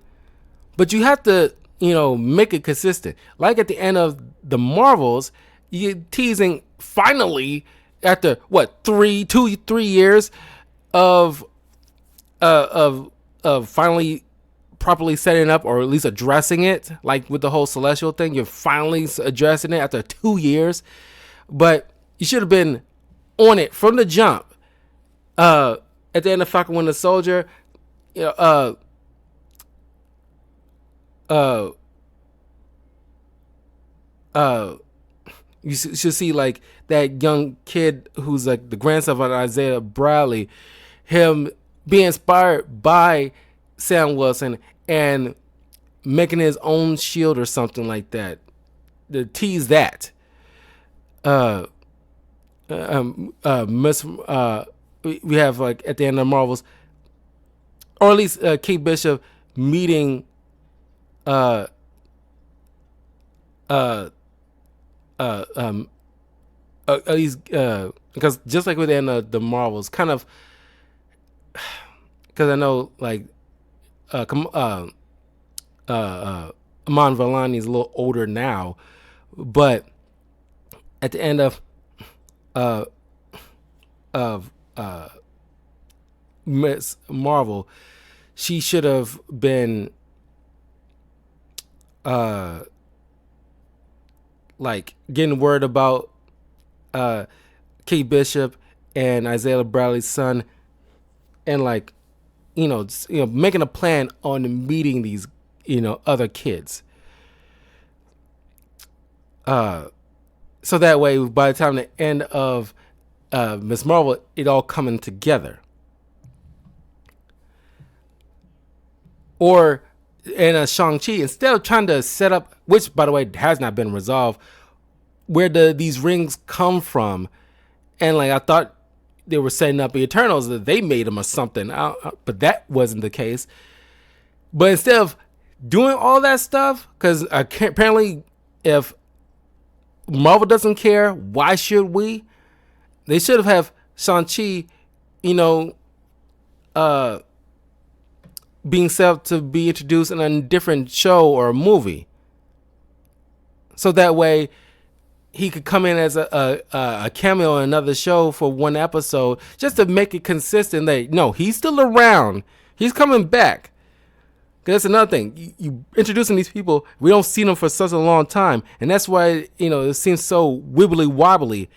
but you have to, make it consistent. Like at the end of the Marvels, you're teasing finally after what 3 years of finally properly setting up or at least addressing it, like with the whole Celestial thing. You're finally addressing it after 2 years, but you should have been on it from the jump. At the end of Falcon Winter Soldier, uh should see like that young kid who's like the grandson of Isaiah Bradley, him being inspired by Sam Wilson and making his own shield or something like that. To tease that. Miss we have like at the end of Marvels, or at least Kate Bishop meeting at least because just like with the end of the Marvels, kind of because I know like Amon Vellani is a little older now, but at the end of Miss Marvel, she should have been like getting word about Kate Bishop and Isaiah Bradley's son, and like making a plan on meeting these other kids. So that way, by the time the end of Miss Marvel, it all coming together. Or in Shang-Chi, instead of trying to set up, which by the way has not been resolved, where these rings come from, and like I thought they were setting up the Eternals, that they made them or something, but that wasn't the case. But instead of doing all that stuff, because apparently if Marvel doesn't care, why should we? They should have Shang-Chi, being set up to be introduced in a different show or a movie. So that way he could come in as a cameo in another show for one episode, just to make it consistent that, no, he's still around. He's coming back. Because that's another thing. You introducing these people, we don't see them for such a long time. And that's why, it seems so wibbly wobbly.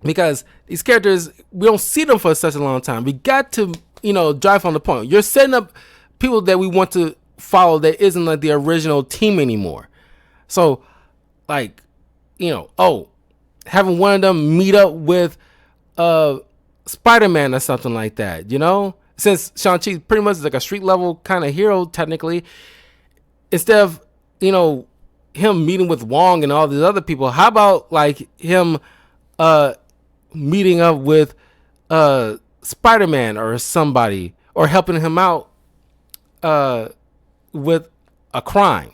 Because these characters, we don't see them for such a long time. We got to, drive on the point. You're setting up people that we want to follow that isn't like the original team anymore. So, like, having one of them meet up with Spider-Man or something like that, Since Shang-Chi pretty much is like a street level kind of hero, technically, instead of, him meeting with Wong and all these other people, how about like him meeting up with Spider-Man or somebody, or helping him out with a crime,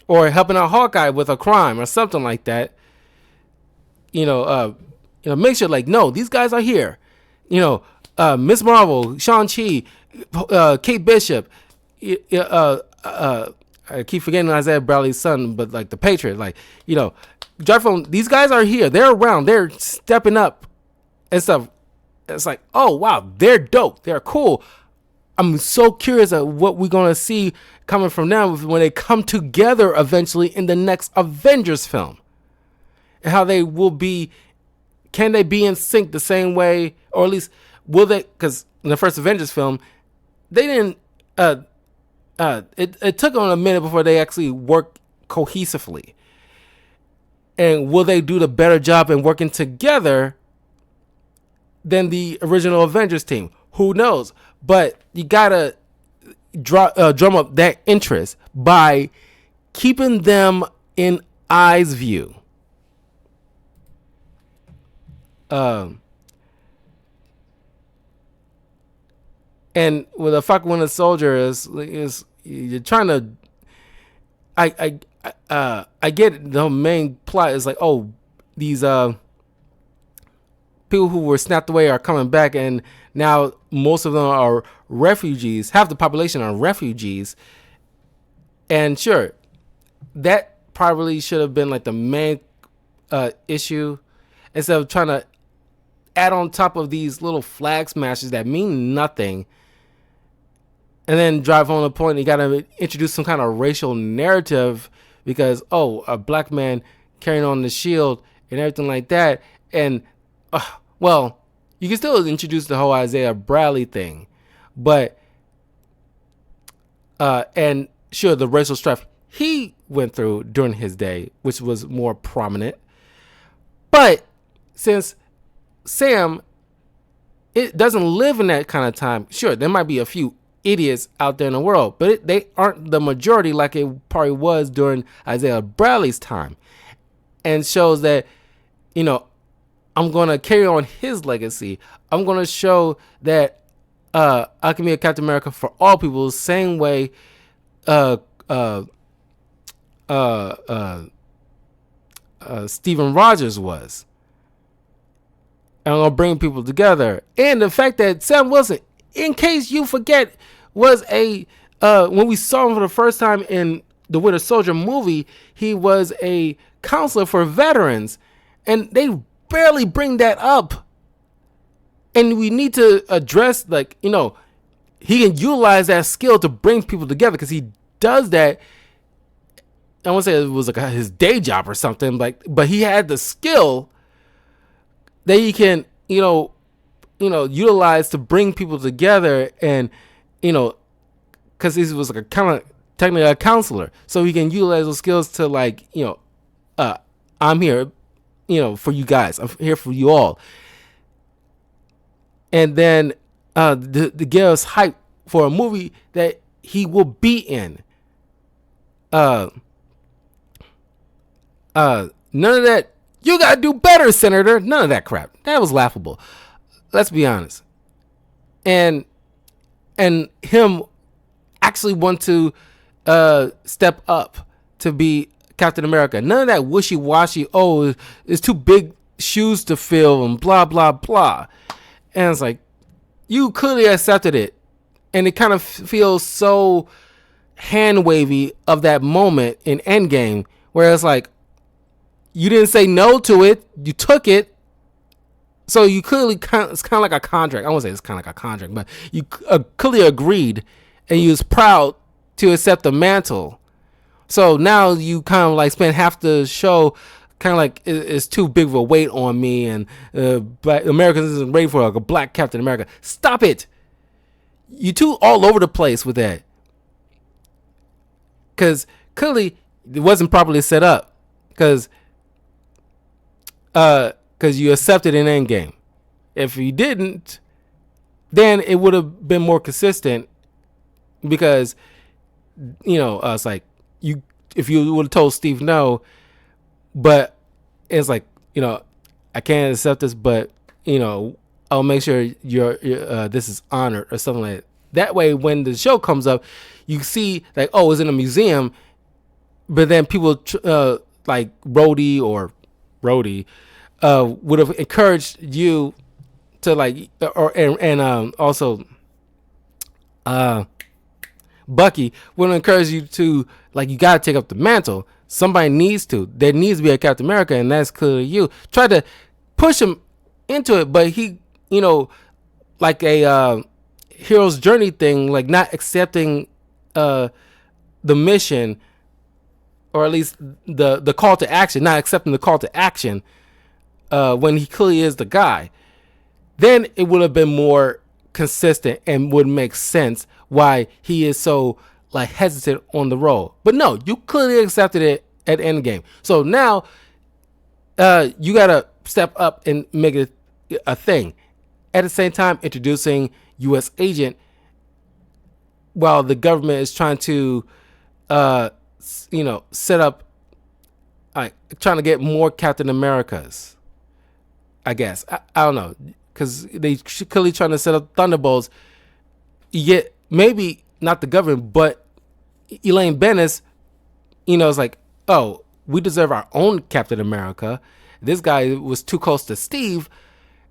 or helping out Hawkeye with a crime or something like that. Make sure like, no, these guys are here. Miss Marvel, Shang-Chi, Kate Bishop, I keep forgetting Isaiah Bradley's son, but like the Patriot, like, drive from, these guys are here. They're around. They're stepping up and stuff. It's like, oh, wow, they're dope. They're cool. I'm so curious at what we're going to see coming from them when they come together eventually in the next Avengers film. And how they will be, can they be in sync the same way, or at least will they, because in the first Avengers film, they didn't, it took them a minute before they actually worked cohesively. And will they do the better job in working together than the original Avengers team? Who knows? But you gotta drum up that interest by keeping them in eyes view. And with a Falcon Winter Soldier is you're trying to. I get it. The main plot is like, oh, these people who were snapped away are coming back, and now most of them are refugees. Half the population are refugees, and sure, that probably should have been like the main issue, instead of trying to add on top of these little flag smashes that mean nothing, and then drive home the point. You got to introduce some kind of racial narrative because, oh, a black man carrying on the shield and everything like that. And, well, you can still introduce the whole Isaiah Bradley thing. But, and sure, the racial strife. He went through during his day, which was more prominent. But since Sam, it doesn't live in that kind of time. Sure, there might be a few idiots out there in the world, but they aren't the majority like it probably was during Isaiah Bradley's time. And shows that, I'm going to carry on his legacy. I'm going to show that I can be a Captain America for all people the same way Steven Rogers was. And I'm going to bring people together. And the fact that Sam Wilson, in case you forget, was when we saw him for the first time in the Winter Soldier movie, he was a counselor for veterans. And they barely bring that up. And we need to address, he can utilize that skill to bring people together, because he does that. I won't say it was like his day job or something, but he had the skill that he can, utilize to bring people together, and, because he was like technically a counselor, so he can utilize those skills to I'm here, for you guys. I'm here for you all. And then to get us hype for a movie that he will be in. None of that, you gotta do better, Senator. None of that crap. That was laughable. Let's be honest. And him actually want to step up to be Captain America. None of that wishy-washy, it's too big shoes to fill and blah, blah, blah. And it's like, you clearly accepted it. And it kind of feels so hand-wavy of that moment in Endgame, where it's like, you didn't say no to it, you took it. So you clearly, it's kind of like a contract. I won't say it's kind of like a contract, but you clearly agreed, and you was proud to accept the mantle. So now you kind of spend half the show kind of like, it's too big of a weight on me, and Black Americans isn't ready for a black Captain America. Stop it. You two all over the place with that. Because clearly it wasn't properly set up. Because you accepted an Endgame. If you didn't, then it would have been more consistent, because it's like, if you would have told Steve no, but it's like, I can't accept this, but I'll make sure your this is honored, or something like that. That way, when the show comes up, you see it's in a museum, but then people like Rhodey would have encouraged you to also Bucky would encourage you to you gotta take up the mantle. Somebody needs to. There needs to be a Captain America, and that's clearly you. Try to push him into it, but he, like a hero's journey thing, not accepting the mission, or at least the call to action, not accepting the call to action when he clearly is the guy. Then it would have been more consistent and would make sense why he is so hesitant on the role. But no, you clearly accepted it at Endgame. So now you gotta step up and make it a thing. At the same time, introducing U.S. agent while the government is trying to set up, trying to get more Captain Americas, I guess. I don't know, because they clearly trying to set up Thunderbolts. Yet maybe not the government, but Elaine Bennis, is like, oh, we deserve our own Captain America. This guy was too close to Steve,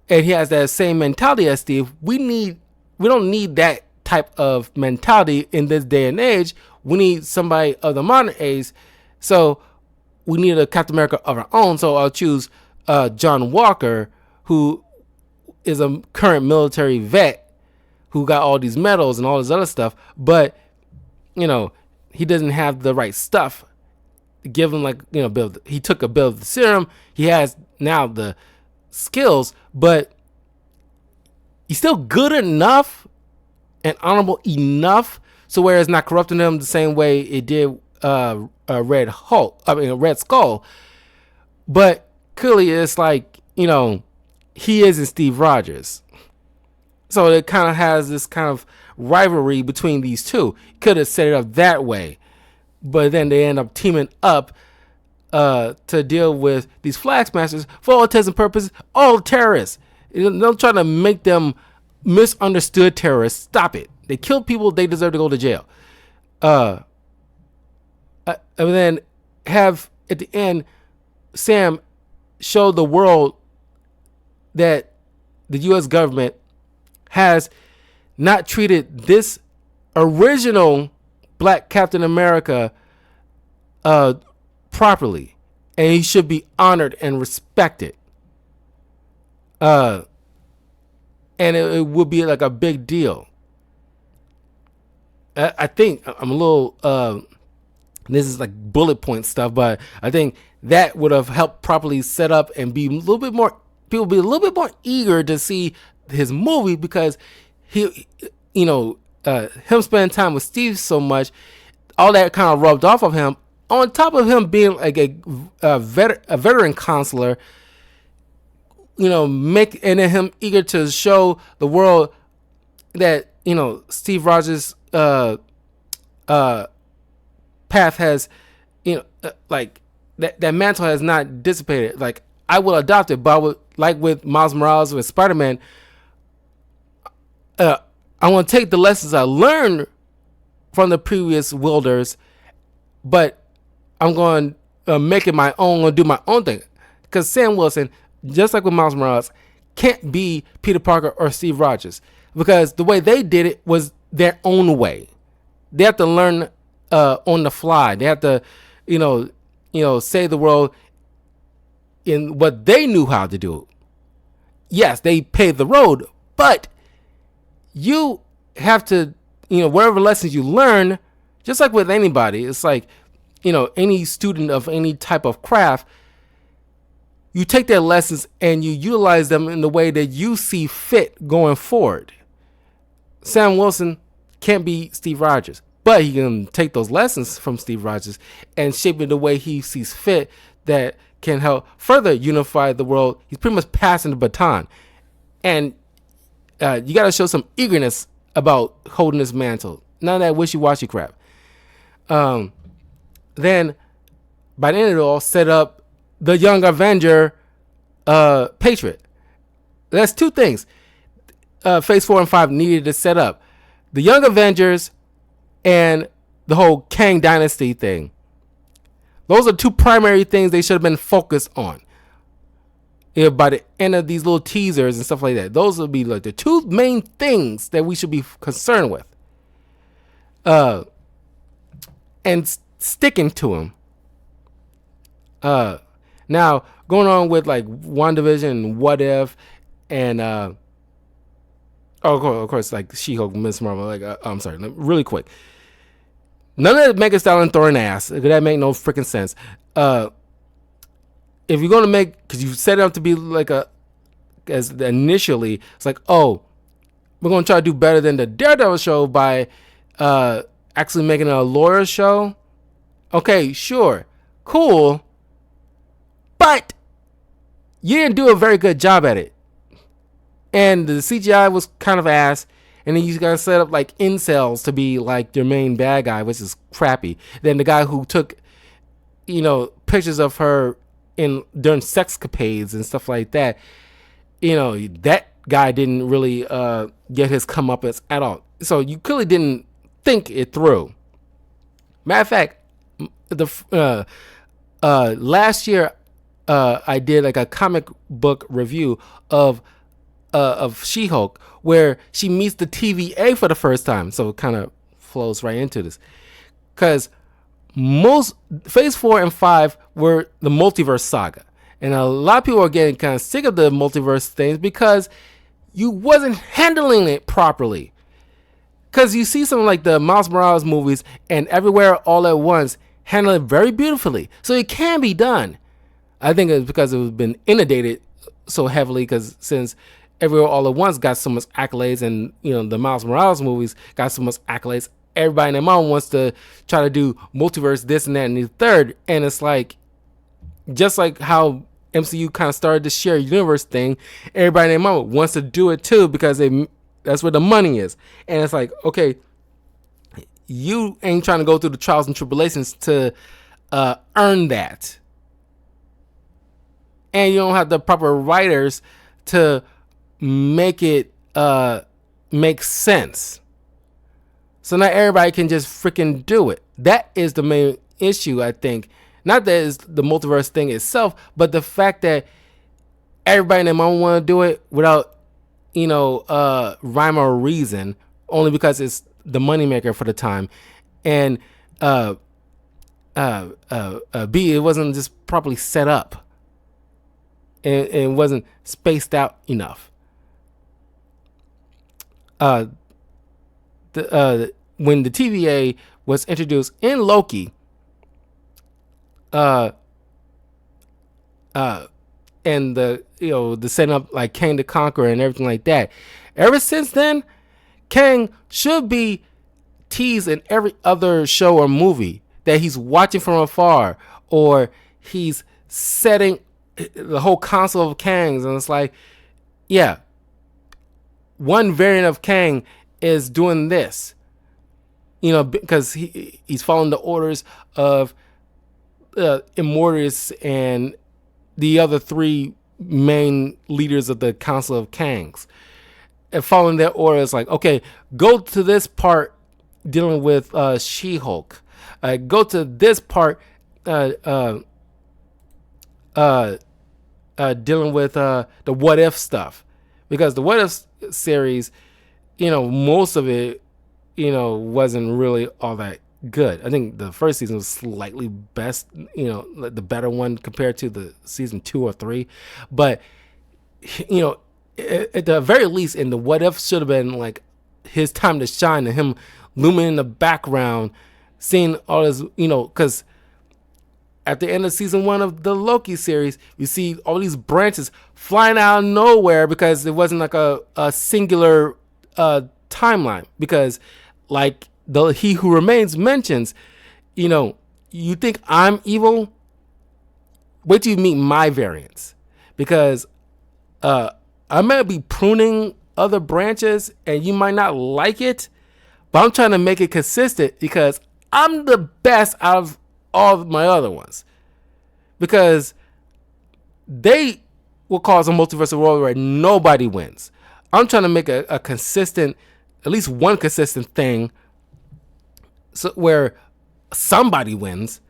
and he has that same mentality as Steve. We don't need that type of mentality in this day and age. We need somebody of the modern age. So we need a Captain America of our own. So I'll choose John Walker, who is a current military vet who got all these medals and all this other stuff, but he doesn't have the right stuff. Give him he took a build of the serum. He has now the skills, but he's still good enough and honorable enough, so where it's not corrupting him the same way it did Red Hulk. I mean, Red Skull. But clearly, it's like, he isn't Steve Rogers. So it kind of has this kind of rivalry between these two. Could have set it up that way, but then they end up teaming up to deal with these Flag Smashers. For all intents and purposes, all terrorists. They're trying to make them misunderstood terrorists. Stop it. They killed people. They deserve to go to jail. And then have at the end, Sam show the world that the U.S. government has not treated this original Black Captain America properly, and he should be honored and respected. And it would be like a big deal. I think I'm a little. This is like bullet point stuff, but I think that would have helped properly set up and be a little bit more. People be a little bit more eager to see his movie because him spending time with Steve so much, all that kind of rubbed off of him. On top of him being like a veteran consular, making him eager to show the world that Steve Rogers' path has, like that mantle has not dissipated. Like, I will adopt it, but I would, like with Miles Morales with Spider-Man, I want to take the lessons I learned from the previous Wilders, but I'm going to make it my own, or do my own thing. Because Sam Wilson, just like with Miles Morales, can't be Peter Parker or Steve Rogers, because the way they did it was their own way. They have to learn on the fly. They have to, save the world in what they knew how to do. Yes, they paved the road, but you have to, whatever lessons you learn, just like with anybody, it's like, any student of any type of craft, you take their lessons and you utilize them in the way that you see fit going forward. Sam Wilson can't be Steve Rogers, but he can take those lessons from Steve Rogers and shape it the way he sees fit that can help further unify the world. He's pretty much passing the baton. And you got to show some eagerness about holding this mantle. None of that wishy-washy crap. Then, by the end of it all, set up the Young Avenger Patriot. That's two things Phase 4 and 5 needed to set up. The Young Avengers and the whole Kang Dynasty thing. Those are two primary things they should have been focused on. By the end of these little teasers and stuff like that, those would be like the two main things that we should be concerned with. And sticking to them. Now, going on with like WandaVision and What If, and of course, like She-Hulk, Miss Marvel. Like, I'm sorry, really quick. None of that Megan Stallion throwing ass. That make no freaking sense. If you're gonna make, because you set it up to be like as initially, it's like, oh, we're gonna try to do better than the Daredevil show by actually making it a lawyer show. Okay, sure, cool, but you didn't do a very good job at it, and the CGI was kind of ass. And then you gotta set up like incels to be like your main bad guy, which is crappy. Then the guy who took, pictures of her during sexcapades and stuff like that, that guy didn't really get his comeuppance at all. So you clearly didn't think it through. Matter of fact, the last year I did like a comic book review of She-Hulk, where she meets the TVA for the first time. So it kind of flows right into this, because most Phase 4 and 5 were the multiverse saga, and a lot of people are getting kind of sick of the multiverse things because you wasn't handling it properly. Because you see something like the Miles Morales movies and Everywhere All at Once handle it very beautifully, so it can be done. I think it's because it's been inundated so heavily, because since Everywhere All at Once got so much accolades, and the Miles Morales movies got so much accolades, everybody and their mom wants to try to do multiverse, this and that and the third. And it's like, just like how MCU kind of started the shared universe thing, everybody and their mom wants to do it too because that's where the money is. And it's like, okay, you ain't trying to go through the trials and tribulations to earn that. And you don't have the proper writers to make it make sense. So not everybody can just freaking do it. That is the main issue, I think. Not that it's the multiverse thing itself, but the fact that everybody and their mom want to do it without, rhyme or reason, only because it's the moneymaker for the time. And B, it wasn't just properly set up. And it wasn't spaced out enough. When the TVA was introduced in Loki, and the setting up like Kang the Conqueror and everything like that. Ever since then, Kang should be teased in every other show or movie that he's watching from afar, or he's setting the whole console of Kangs, and it's like, yeah, one variant of Kang is doing this, because he's following the orders of Immortus and the other three main leaders of the Council of Kangs, and following their orders, like, okay, go to this part dealing with She-Hulk, go to this part dealing with the What If stuff, because the What If series, most of it, wasn't really all that good. I think the first season was slightly best, the better one compared to the season 2 or 3. But, at the very least, in the What If should have been like his time to shine, and him looming in the background, seeing all this, because at the end of season 1 of the Loki series, you see all these branches flying out of nowhere because it wasn't like a singular timeline. Because, like the He Who Remains mentions, you think I'm evil? Wait till you meet my variants, because I might be pruning other branches and you might not like it, but I'm trying to make it consistent because I'm the best out of all of my other ones, because they will cause a multiversal world where nobody wins. I'm trying to make a consistent, at least one consistent thing, so where somebody wins.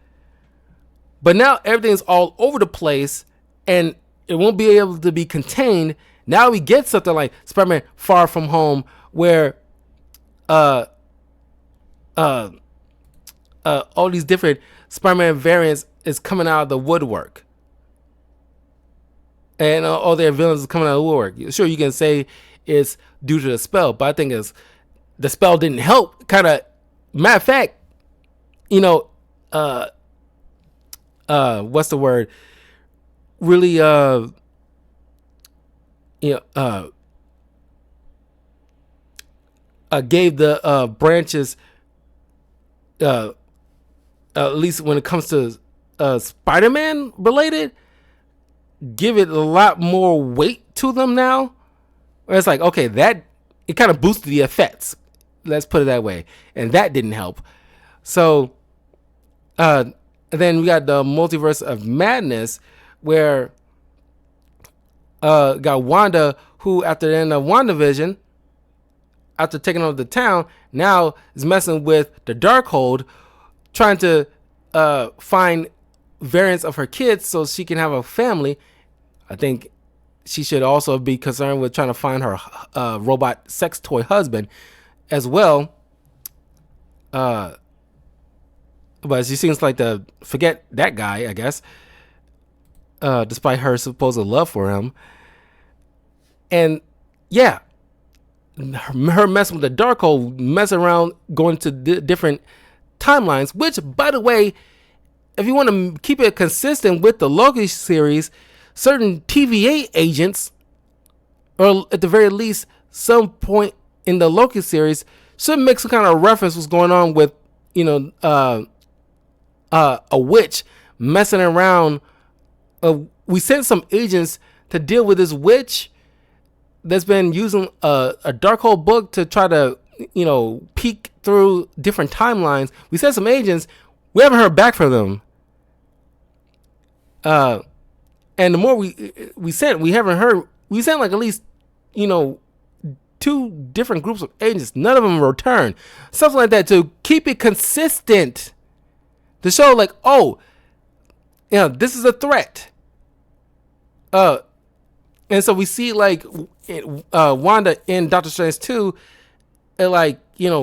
But now everything's all over the place and it won't be able to be contained. Now we get something like Spider-Man Far From Home, where all these different Spider-Man variants is coming out of the woodwork, and all their villains is coming out of the woodwork. Sure, you can say it's due to the spell, but I think it's the spell didn't help. Kind of, matter of fact, what's the word? Really, gave the branches, at least when it comes to Spider-Man related, give it a lot more weight to them now. Where it's like, okay, that it kind of boosted the effects. Let's put it that way, and that didn't help. So, then we got the Multiverse of Madness, where got Wanda, who after the end of WandaVision, after taking over the town, now is messing with the Darkhold, trying to find variants of her kids so she can have a family. I think she should also be concerned with trying to find her robot sex toy husband as well. But she seems like to forget that guy, I guess, despite her supposed love for him. And yeah, her messing with the Darkhold, messing around, going to different timelines, which, by the way, if you want to keep it consistent with the Loki series, certain TVA agents, or at the very least some point in the Loki series, should make some kind of reference what's going on with, a witch messing around. We sent some agents to deal with this witch that's been using a Darkhold book to try to, peek through different timelines. We sent some agents. We haven't heard back from them. And the more we sent, we haven't heard. We sent like at least, 2 different groups of agents. None of them returned. Something like that to keep it consistent. To show like, oh, this is a threat. And so we see like Wanda in Doctor Strange 2, like, ruin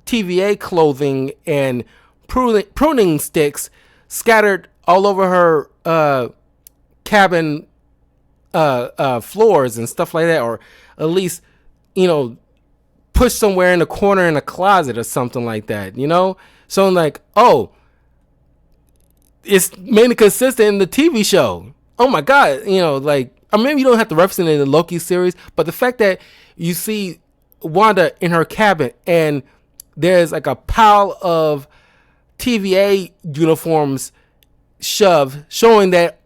TVA clothing and pruning sticks scattered all over her cabin floors and stuff like that, or at least, pushed somewhere in a corner in a closet or something like that, So I'm like, oh, it's mainly consistent in the TV show. Oh my God, like, maybe you don't have to reference it in the Loki series, but the fact that you see Wanda in her cabin and there's like a pile of TVA uniforms shoved, showing that,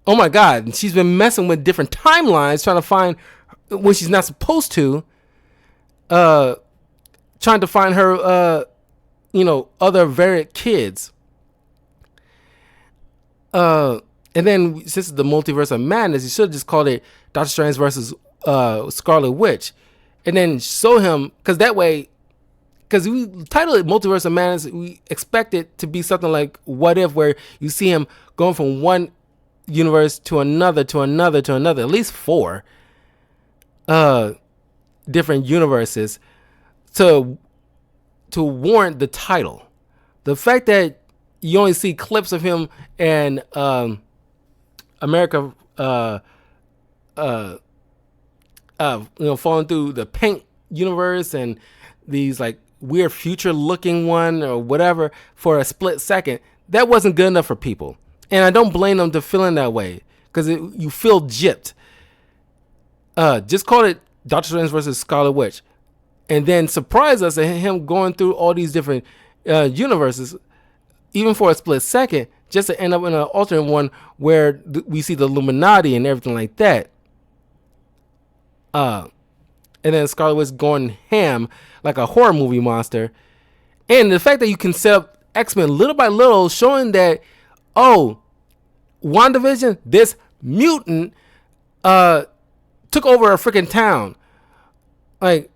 oh my God, she's been messing with different timelines, trying to find when she's not supposed to, trying to find her, other variant kids. And then since it's the multiverse of madness, you should have just called it Doctor Strange versus Scarlet Witch, and then show him, because that way, because we titled it Multiverse of Madness, we expect it to be something like What If, where you see him going from one universe to another, to another, to another, at least 4 different universes to warrant the title. The fact that you only see clips of him and America falling through the paint universe and these like weird future looking one or whatever for a split second, that wasn't good enough for people. And I don't blame them to feeling that way, because you feel gypped. Just call it Doctor Strange versus Scarlet Witch, and then surprise us at him going through all these different universes, even for a split second, just to end up in an alternate one where we see the Illuminati and everything like that. And then Scarlet Witch going ham like a horror movie monster. And the fact that you can set up X-Men little by little, showing that, oh, WandaVision, this mutant took over a freaking town. Like,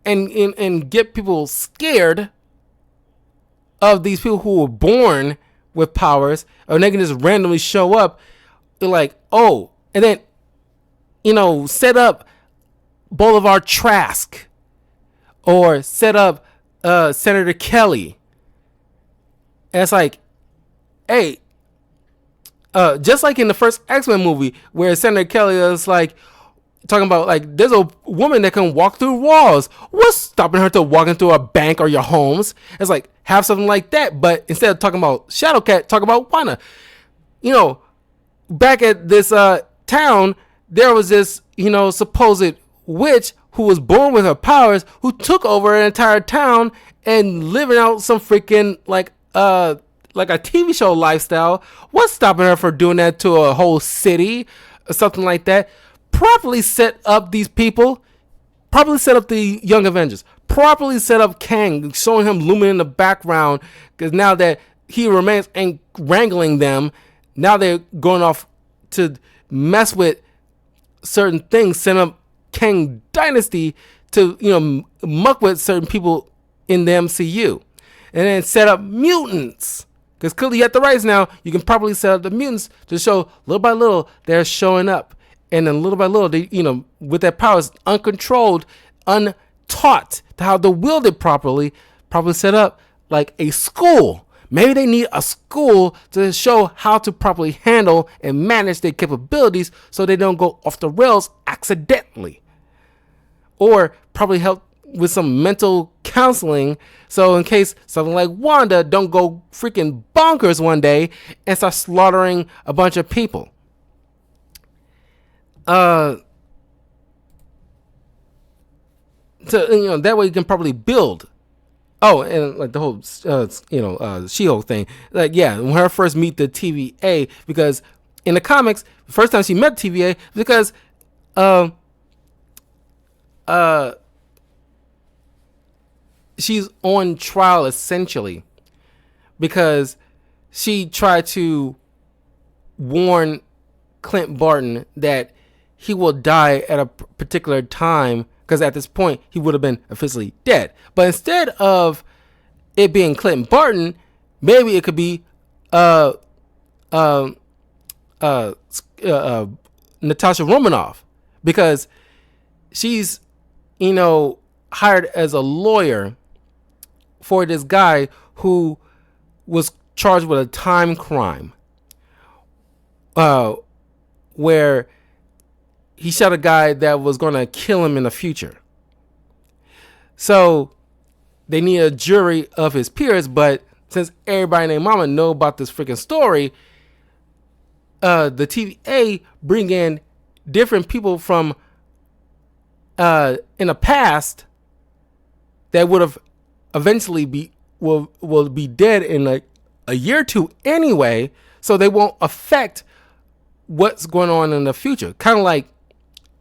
and get people scared of these people who were born with powers, or they can just randomly show up. They're like, oh, and then, set up Bolivar Trask, or set up Senator Kelly. And it's like, hey, just like in the first X-Men movie, where Senator Kelly is like talking about, like, there's a woman that can walk through walls. What's stopping her to walking through a bank or your homes? It's like, have something like that, but instead of talking about Shadowcat, talk about Wanda. Back at this town, there was this, supposed witch who was born with her powers, who took over an entire town and living out some freaking like a TV show lifestyle. What's stopping her from doing that to a whole city or something like that? Properly set up these people. Properly set up the Young Avengers. Properly set up Kang, showing him looming in the background, because now that he remains and wrangling them, now they're going off to mess with certain things, set up Kang Dynasty to, muck with certain people in the MCU. And then set up mutants. Because clearly at the rights now, you can properly set up the mutants to show little by little they're showing up. And then little by little, they, with their powers uncontrolled, untaught to how to wield it properly set up like a school. Maybe they need a school to show how to properly handle and manage their capabilities so they don't go off the rails accidentally. Or probably help with some mental counseling, so in case something like Wanda don't go freaking bonkers one day and start slaughtering a bunch of people. to that way you can probably build. Oh, and like the whole She-Hulk thing. Like, yeah, when her first meet the TVA, because in the comics, the first time she met TVA, because uh uh she's on trial essentially because she tried to warn Clint Barton that he will die at a particular time, because at this point he would have been officially dead. But instead of it being Clint Barton, maybe it could be uh uh uh, Natasha Romanoff, because she's hired as a lawyer for this guy who was charged with a time crime, where he shot a guy that was going to kill him in the future. So they need a jury of his peers, but since everybody and their mama know about this freaking story, the TVA bring in different people from in the past that would have eventually will be dead in like a year or two anyway, so they won't affect what's going on in the future. Kind of like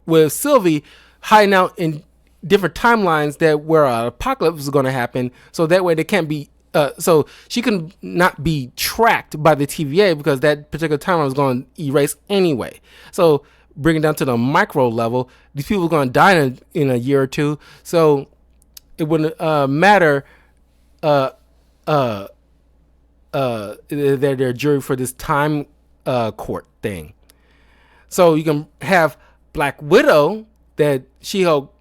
with Sylvie hiding out in different timelines that where an apocalypse is going to happen, so that way they can't be so she can not be tracked by the TVA, because that particular timeline is going to erase anyway. So bring it down to the micro level, these people are going to die in a year or two, so it wouldn't matter they're jury for this time court thing. So you can have Black Widow, that She-Hulk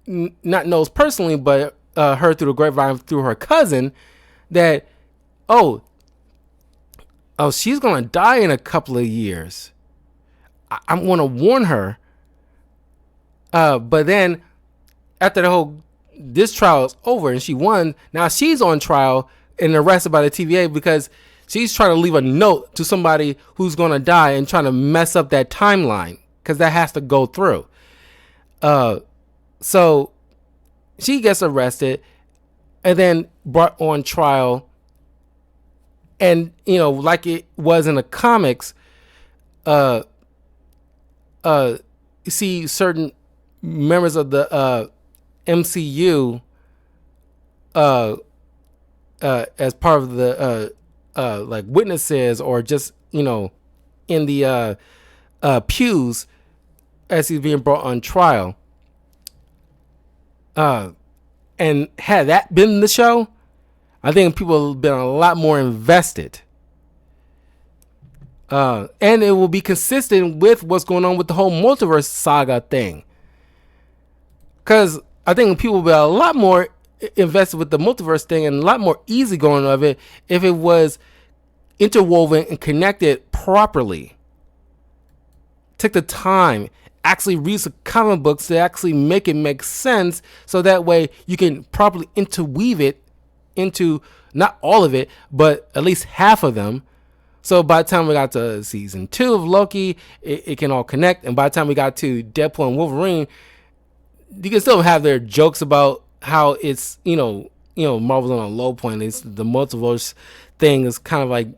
not knows personally, but heard through the grapevine through her cousin, that oh she's gonna die in a couple of years. I'm gonna warn her. But then after this trial is over and she won, now she's on trial and arrested by the TVA because she's trying to leave a note to somebody who's gonna die and trying to mess up that timeline, because that has to go through. So she gets arrested and then brought on trial. And, like it was in the comics, you see certain members of the MCU as part of the like witnesses, or just, in the pews as he's being brought on trial. And had that been the show, I think people have been a lot more invested. And it will be consistent with what's going on with the whole multiverse saga thing. Because I think people will be a lot more invested with the multiverse thing and a lot more easygoing of it if it was interwoven and connected properly. Take the time, actually read some comic books to actually make it make sense, so that way you can properly interweave it into not all of it, but at least half of them. So by the time we got to season 2 of Loki, it can all connect. And by the time we got to Deadpool and Wolverine, you can still have their jokes about how it's, Marvel's on a low point. It's the multiverse thing is kind of like,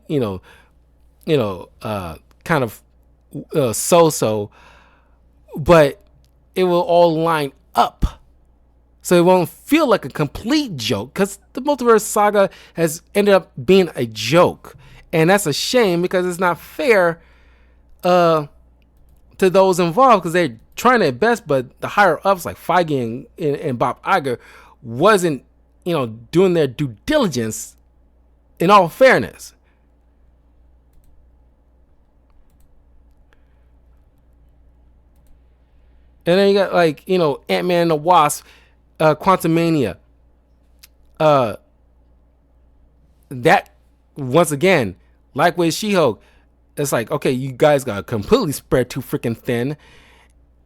kind of so-so, but it will all line up. So it won't feel like a complete joke, because the multiverse saga has ended up being a joke. And that's a shame, because it's not fair to those involved, because they're trying their best, but the higher ups like Feige and Bob Iger wasn't, doing their due diligence in all fairness. And then you got like, Ant-Man and the Wasp, Quantumania. That, once again, like with She-Hulk, it's like, okay, you guys got completely spread too freaking thin.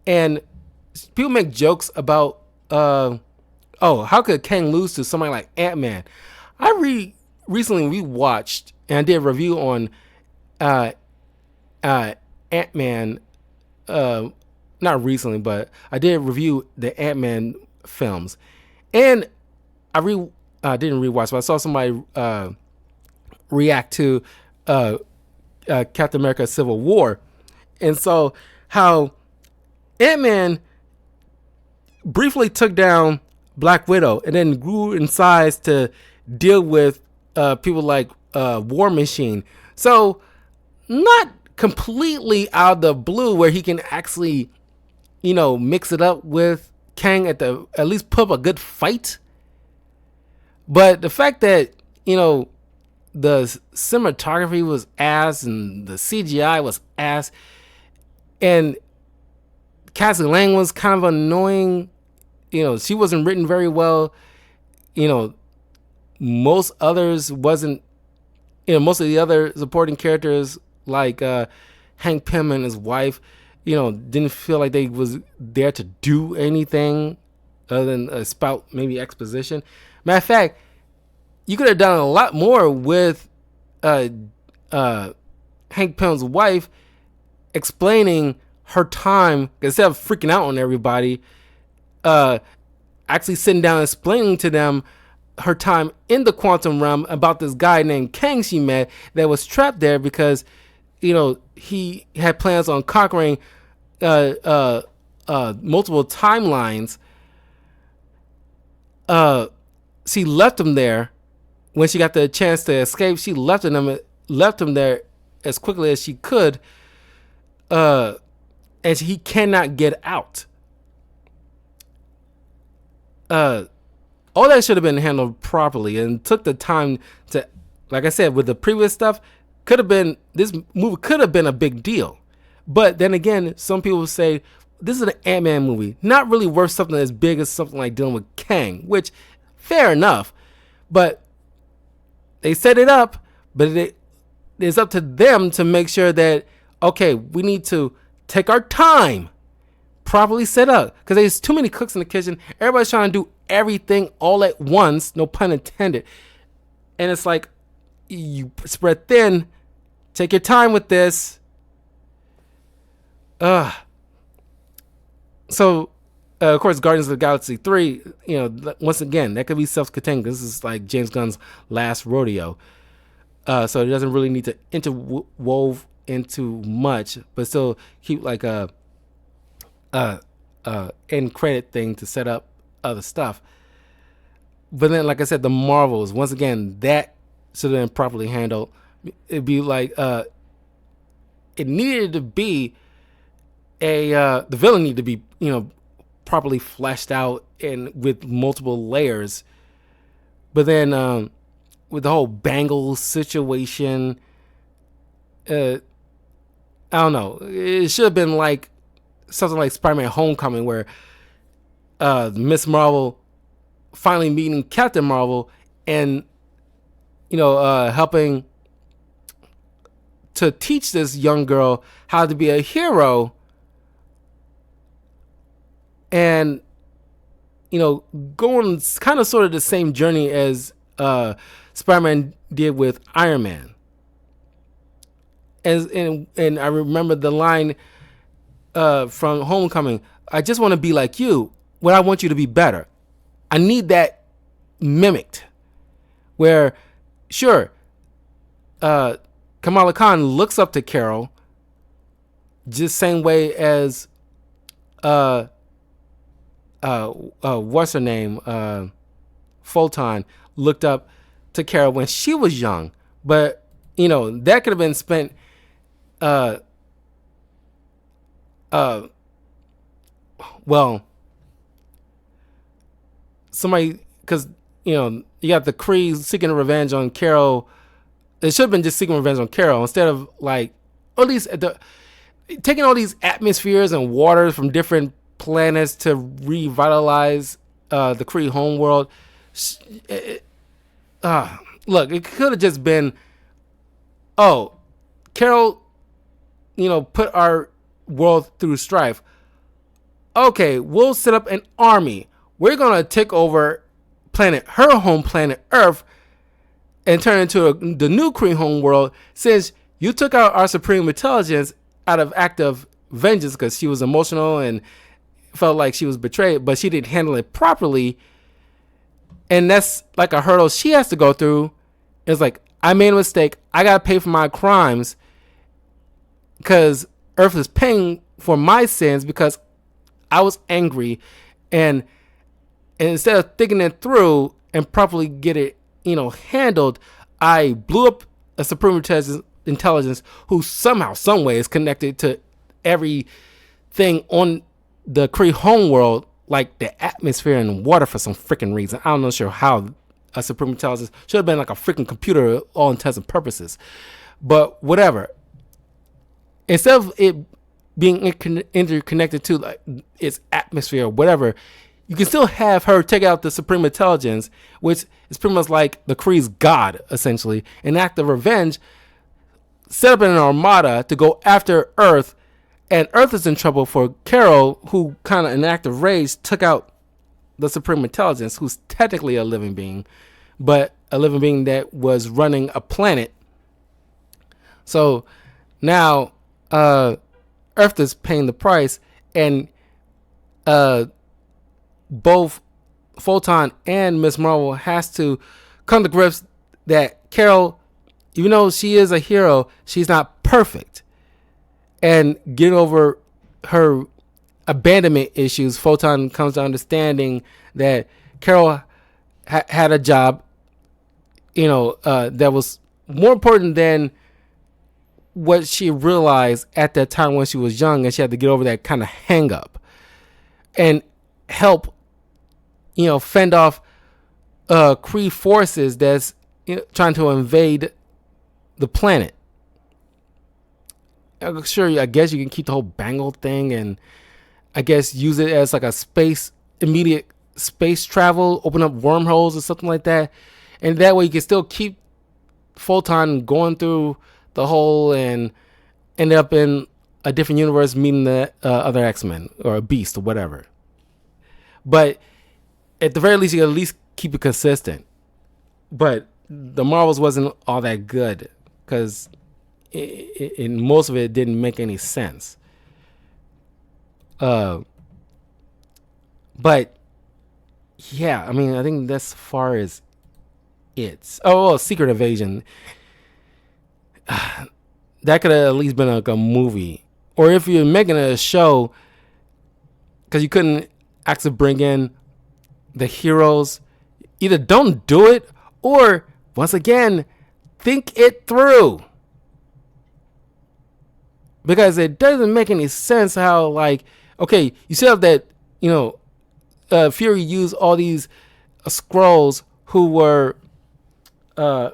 And people make jokes about, how could Kang lose to somebody like Ant-Man? I recently rewatched, and I did a review on Ant-Man, not recently, but I did review the Ant-Man films. And I didn't rewatch, but I saw somebody react to Captain America: Civil War, and so how Ant-Man briefly took down Black Widow and then grew in size to deal with people like War Machine. So not completely out of the blue where he can actually, mix it up with Kang at least put up a good fight. But the fact that, the cinematography was ass and the CGI was ass, and Cassie Lang was kind of annoying. She wasn't written very well. Most others wasn't. Most of the other supporting characters like Hank Pym and his wife, didn't feel like they was there to do anything other than spout maybe exposition. Matter of fact, you could have done a lot more with Hank Pym's wife explaining her time, instead of freaking out on everybody, actually sitting down and explaining to them her time in the quantum realm about this guy named Kang she met that was trapped there because, he had plans on conquering multiple timelines. She left him there when she got the chance to escape. She left him there as quickly as she could, and he cannot get out. All that should have been handled properly and took the time to, like I said, with the previous stuff, this movie could have been a big deal. But then again, some people say this is an Ant-Man movie, not really worth something as big as something like dealing with Kang, which fair enough, but they set it up, but it's up to them to make sure that, okay, we need to take our time, properly set up, because there's too many cooks in the kitchen. Everybody's trying to do everything all at once, no pun intended, and it's like you spread thin. Take your time with this. So of course, Guardians of the Galaxy 3, once again, that could be self-contained. This is like James Gunn's last rodeo. So it doesn't really need to interwove into much, but still keep like a end credit thing to set up other stuff. But then, like I said, the Marvels, once again, that should have been properly handled. It'd be like it needed to be the villain needed to be properly fleshed out and with multiple layers. But then with the whole Bangles situation, I don't know, it should have been like something like Spider-Man Homecoming, where Miss Marvel finally meeting Captain Marvel and helping to teach this young girl how to be a hero, and going kind of sort of the same journey as Spider-Man did with Iron Man. And I remember the line from Homecoming, "I just want to be like you, but I want you to be better." I need that mimicked, where sure, Kamala Khan looks up to Carol just same way as what's her name, Photon looked up to Carol when she was young. But that could have been spent somebody, because you got the Kree seeking revenge on Carol. It should have been just seeking revenge on Carol instead of like, or at least taking all these atmospheres and waters from different planets to revitalize the Kree homeworld. Look, it could have just been, Carol, put our world through strife. Okay, we'll set up an army. We're gonna take over her home planet Earth, and turn into the new Kree home world, since you took out our supreme intelligence out of act of vengeance because she was emotional and felt like she was betrayed, but she didn't handle it properly. And that's like a hurdle she has to go through. It's like, I made a mistake. I got to pay for my crimes because Earth is paying for my sins because I was angry. And instead of thinking it through and properly get it, handled, I blew up a supreme intelligence who somehow, some way is connected to everything on the Kree homeworld, like the atmosphere and water for some freaking reason. I'm not sure how a supreme intelligence should have been like a freaking computer, all intents and purposes. But whatever. Instead of it being interconnected to like its atmosphere or whatever, you can still have her take out the supreme intelligence, which is pretty much like the Kree's god, essentially, an act of revenge, set up an armada to go after Earth. And Earth is in trouble for Carol, who kind of in an act of rage took out the supreme intelligence, who's technically a living being, but a living being that was running a planet. So now Earth is paying the price, and both Photon and Ms. Marvel has to come to grips that Carol, even though she is a hero, she's not perfect. And get over her abandonment issues. Photon comes to understanding that Carol had a job, that was more important than what she realized at that time when she was young, and she had to get over that kind of hang up and help, fend off Kree forces that's trying to invade the planet. Sure, I guess you can keep the whole Bangle thing and I guess use it as like a immediate space travel, open up wormholes or something like that. And that way you can still keep Photon going through the hole and end up in a different universe meeting the other X-Men or a Beast or whatever. But at the very least, you can at least keep it consistent. But the Marvels wasn't all that good because in most of it didn't make any sense. But yeah, I mean, I think that's as far as it's. Secret Invasion. That could have at least been like a movie, or if you're making a show, because you couldn't actually bring in the heroes. Either don't do it, or once again, think it through. Because it doesn't make any sense how, like, okay, you set up that, Fury used all these Skrulls who were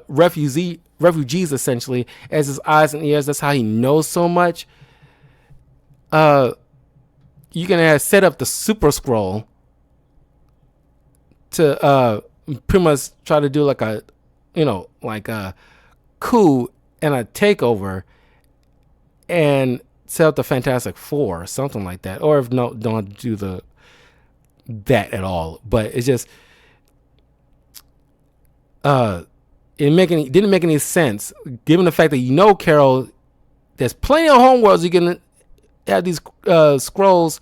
refugees essentially as his eyes and ears. That's how he knows so much. You can set up the Super Skrull to pretty much try to do like a coup and a takeover, and set up the Fantastic Four or something like that. Or if no, don't do that at all. But it's just it didn't make any sense given the fact that Carol, there's plenty of homeworlds you can have these Skrulls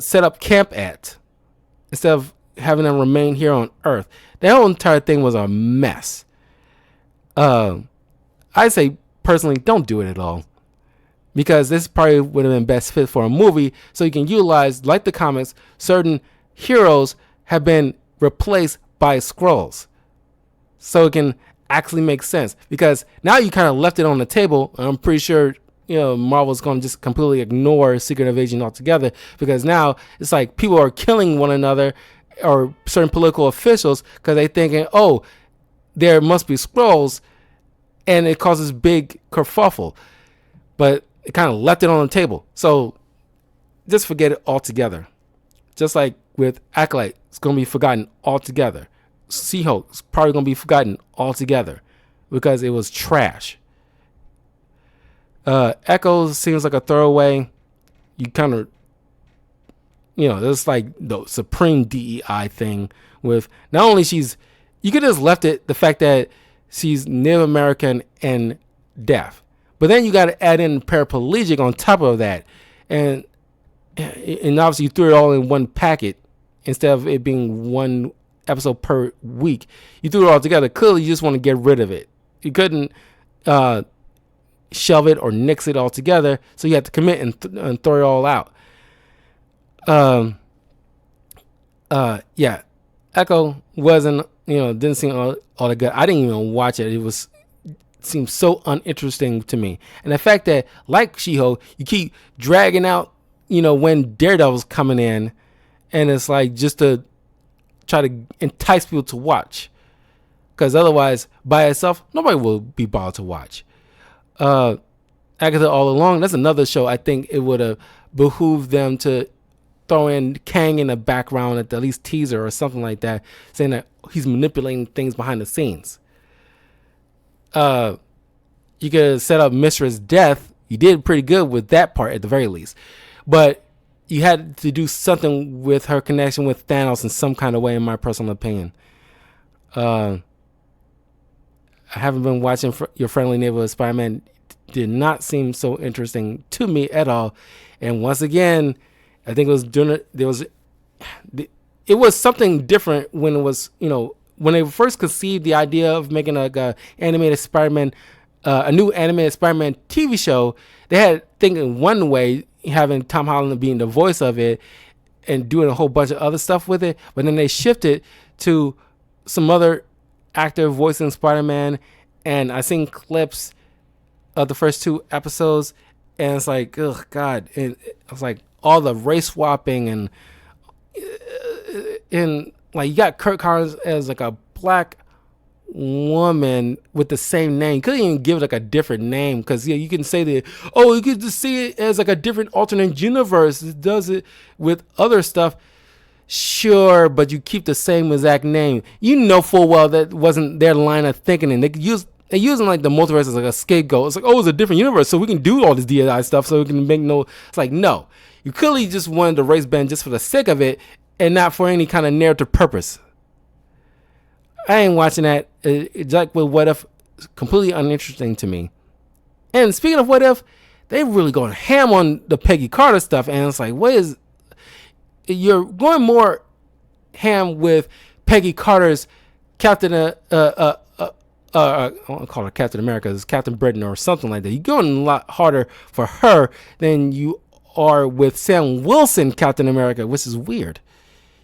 set up camp at instead of having them remain here on Earth. That whole entire thing was a mess. I say personally, don't do it at all, because this probably would have been best fit for a movie, so you can utilize, like the comics, certain heroes have been replaced by Skrulls, so it can actually make sense. Because now you kind of left it on the table, and I'm pretty sure Marvel's going to just completely ignore Secret Invasion altogether, because now it's like people are killing one another or certain political officials because they're thinking, oh, there must be Skrulls. And it causes big kerfuffle, but it kind of left it on the table. So just forget it altogether. Just like with Acolyte, it's going to be forgotten altogether. She-Hulk is probably going to be forgotten altogether because it was trash. Echo seems like a throwaway. You kind of, it's like the supreme DEI thing with not only you could have just left it the fact that she's Native American and deaf. But then you got to add in paraplegic on top of that. and obviously you threw it all in one packet instead of it being one episode per week. You threw it all together. Clearly, you just want to get rid of it. You couldn't shelve it or nix it all together, so you had to commit and throw it all out. Yeah, Echo wasn't, didn't seem all that good. I didn't even watch it. It seemed so uninteresting to me. And the fact that, like She-Hulk, you keep dragging out, when Daredevil's coming in, and it's like just to try to entice people to watch. Because otherwise, by itself, nobody will be bothered to watch. Agatha All Along, that's another show I think it would have behooved them to throw in Kang in the background at the least teaser or something like that, saying that he's manipulating things behind the scenes. You could set up Mistress Death. You did pretty good with that part at the very least. But you had to do something with her connection with Thanos in some kind of way, in my personal opinion. I haven't been watching Your Friendly Neighborhood Spider-Man. Did not seem so interesting to me at all. And once again, I think it was something different when it was, when they first conceived the idea of making a animated Spider-Man, a new animated Spider-Man TV show. They had thinking one way, having Tom Holland being the voice of it and doing a whole bunch of other stuff with it. But then they shifted to some other actor voicing Spider-Man, and I seen clips of the first 2 episodes, and it's like, oh God, and it's like all the race swapping and like you got Kirk Collins as like a black woman with the same name. You couldn't even give it like a different name, because you can say that, you could just see it as like a different alternate universe. It does it with other stuff. Sure, but you keep the same exact name. You know full well that wasn't their line of thinking, and they're using like the multiverse as like a scapegoat. It's like, it's a different universe, so we can do all this DI stuff, so we can make it's like, no. You clearly just wanted to race bend just for the sake of it, and not for any kind of narrative purpose. I ain't watching that. It's like with What If, completely uninteresting to me. And speaking of What If, they really going ham on the Peggy Carter stuff, and it's like, you're going more ham with Peggy Carter's Captain, I won't call her Captain America, it's Captain Britain or something like that. You're going a lot harder for her than you are with Sam Wilson Captain America, which is weird.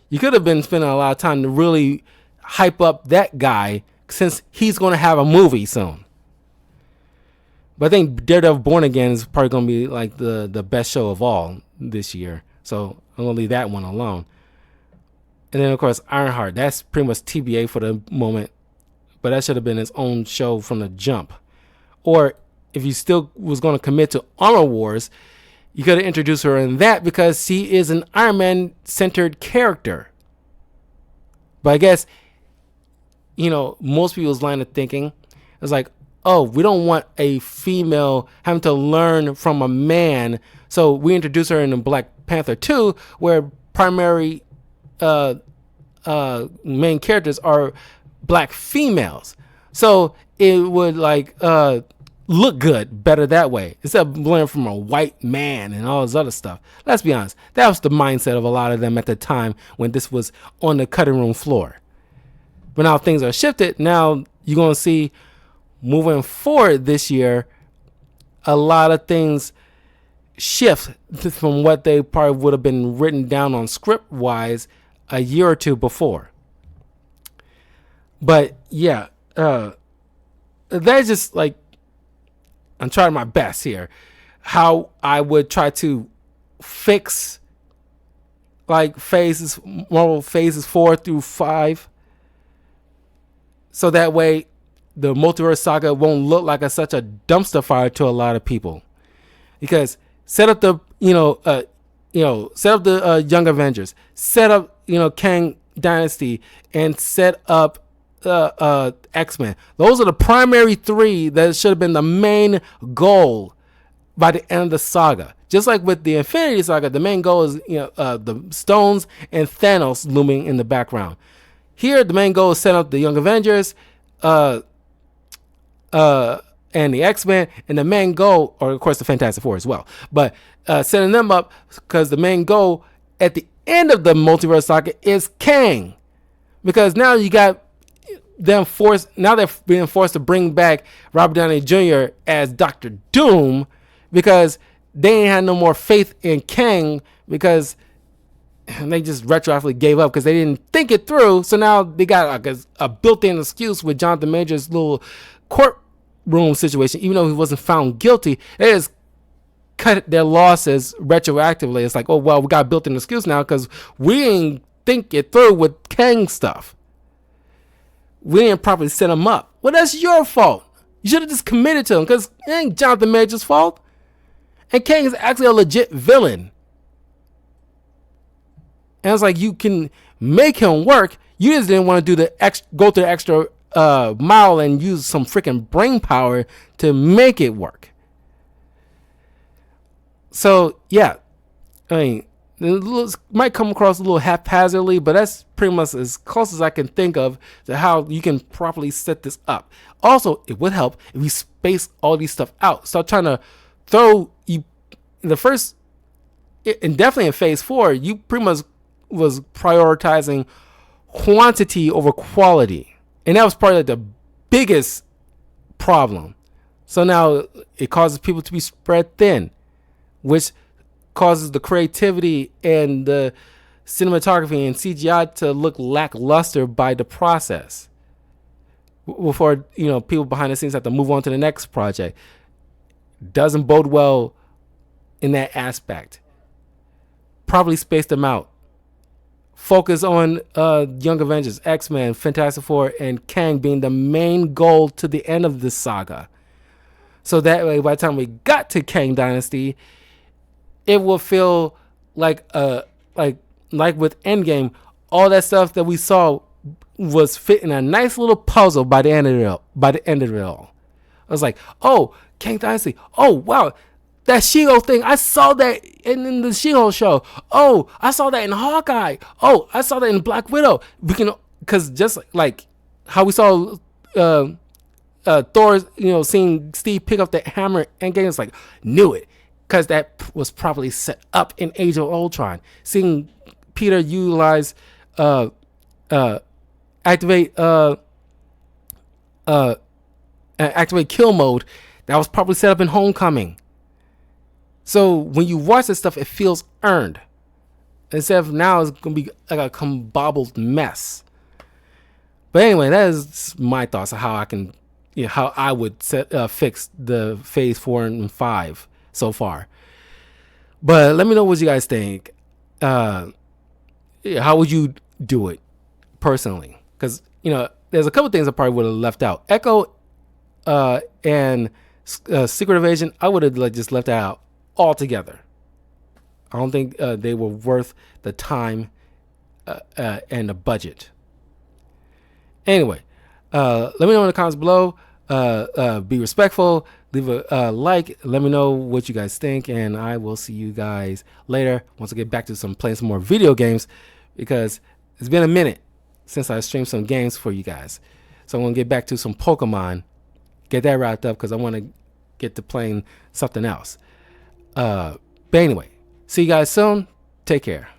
You could have been spending a lot of time to really hype up that guy, since he's going to have a movie soon. But I think Daredevil Born Again is probably going to be like the best show of all this year. So I'm going to leave that one alone. And then, of course, Ironheart. That's pretty much TBA for the moment. But that should have been its own show from the jump. Or if you still was going to commit to Armor Wars, you could have introduced her in that, because she is an Iron Man-centered character. But I guess, most people's line of thinking is like, we don't want a female having to learn from a man, so we introduce her in Black Panther 2, where primary main characters are black females. So it would look good better that way, instead of learning from a white man and all this other stuff. Let's be honest, that was the mindset of a lot of them at the time when this was on the cutting room floor. But now things are shifted. Now you're going to see, moving forward this year, a lot of things shift from what they probably would have been written down on script wise a year or two before. But yeah, that's just like, I'm trying my best here, how I would try to fix like Marvel phases 4 through 5, so that way the multiverse saga won't look like such a dumpster fire to a lot of people. Because set up the Young Avengers, set up Kang Dynasty, and set up X-Men. Those are the primary 3 that should have been the main goal by the end of the saga. Just like with the Infinity Saga, the main goal is the stones and Thanos looming in the background. Here, the main goal is set up the Young Avengers, and and the X-Men, and the main goal, or of course the Fantastic Four as well, but setting them up because the main goal at the end of the multiverse saga is Kang, because now you got them forced. Now they're being forced to bring back Robert Downey Jr. as Doctor Doom because they ain't had no more faith in Kang because they just retroactively gave up because they didn't think it through. So now they got a built-in excuse with Jonathan Majors' little courtroom situation. Even though he wasn't found guilty, they just cut their losses retroactively. It's like, oh well, we got a built-in excuse now because we ain't think it through with Kang stuff. We didn't properly set him up. Well, that's your fault. You should have just committed to him because it ain't Jonathan Majors' fault. And Kang is actually a legit villain. And it's like you can make him work. You just didn't want to do go through the extra mile and use some freaking brain power to make it work. So yeah, I mean, it might come across a little haphazardly, but that's pretty much as close as I can think of to how you can properly set this up. Also, it would help if you space all these stuff out. Start trying to throw you in the first, and definitely in phase 4, you pretty much was prioritizing quantity over quality, and that was probably the biggest problem. So now it causes people to be spread thin, which causes the creativity and the cinematography and CGI to look lackluster by the process. Before people behind the scenes have to move on to the next project. Doesn't bode well in that aspect. Probably space them out. Focus on Young Avengers, X-Men, Fantastic Four, and Kang being the main goal to the end of this saga. So that way, by the time we got to Kang Dynasty, it will feel like with Endgame, all that stuff that we saw was fit in a nice little puzzle by the end of it all. I was like, oh, Kang Dynasty. Oh, wow. That She-Hulk thing, I saw that in the She-Hulk show. Oh, I saw that in Hawkeye. Oh, I saw that in Black Widow. Because just like how we saw Thor, seeing Steve pick up the hammer and Endgame, it's like, knew it. Because that was properly set up in Age of Ultron. Seeing Peter utilize, activate kill mode, that was probably set up in Homecoming. So when you watch this stuff, it feels earned. Instead of now, it's going to be like a combobbled mess. But anyway, that is my thoughts on how I can, how I would fix the phase 4 and 5 so far. But let me know what you guys think. How would you do it personally? Because, there's a couple things I probably would have left out. Echo and Secret Invasion, I would have just left that out altogether. I don't think they were worth the time and the budget. Anyway, let me know in the comments below. Be respectful. Leave a like. Let me know what you guys think, and I will see you guys later once I get back to playing some more video games, because it's been a minute since I streamed some games for you guys. So I'm gonna get back to some Pokemon, get that wrapped up because I want to get to playing something else. But anyway, see you guys soon. Take care.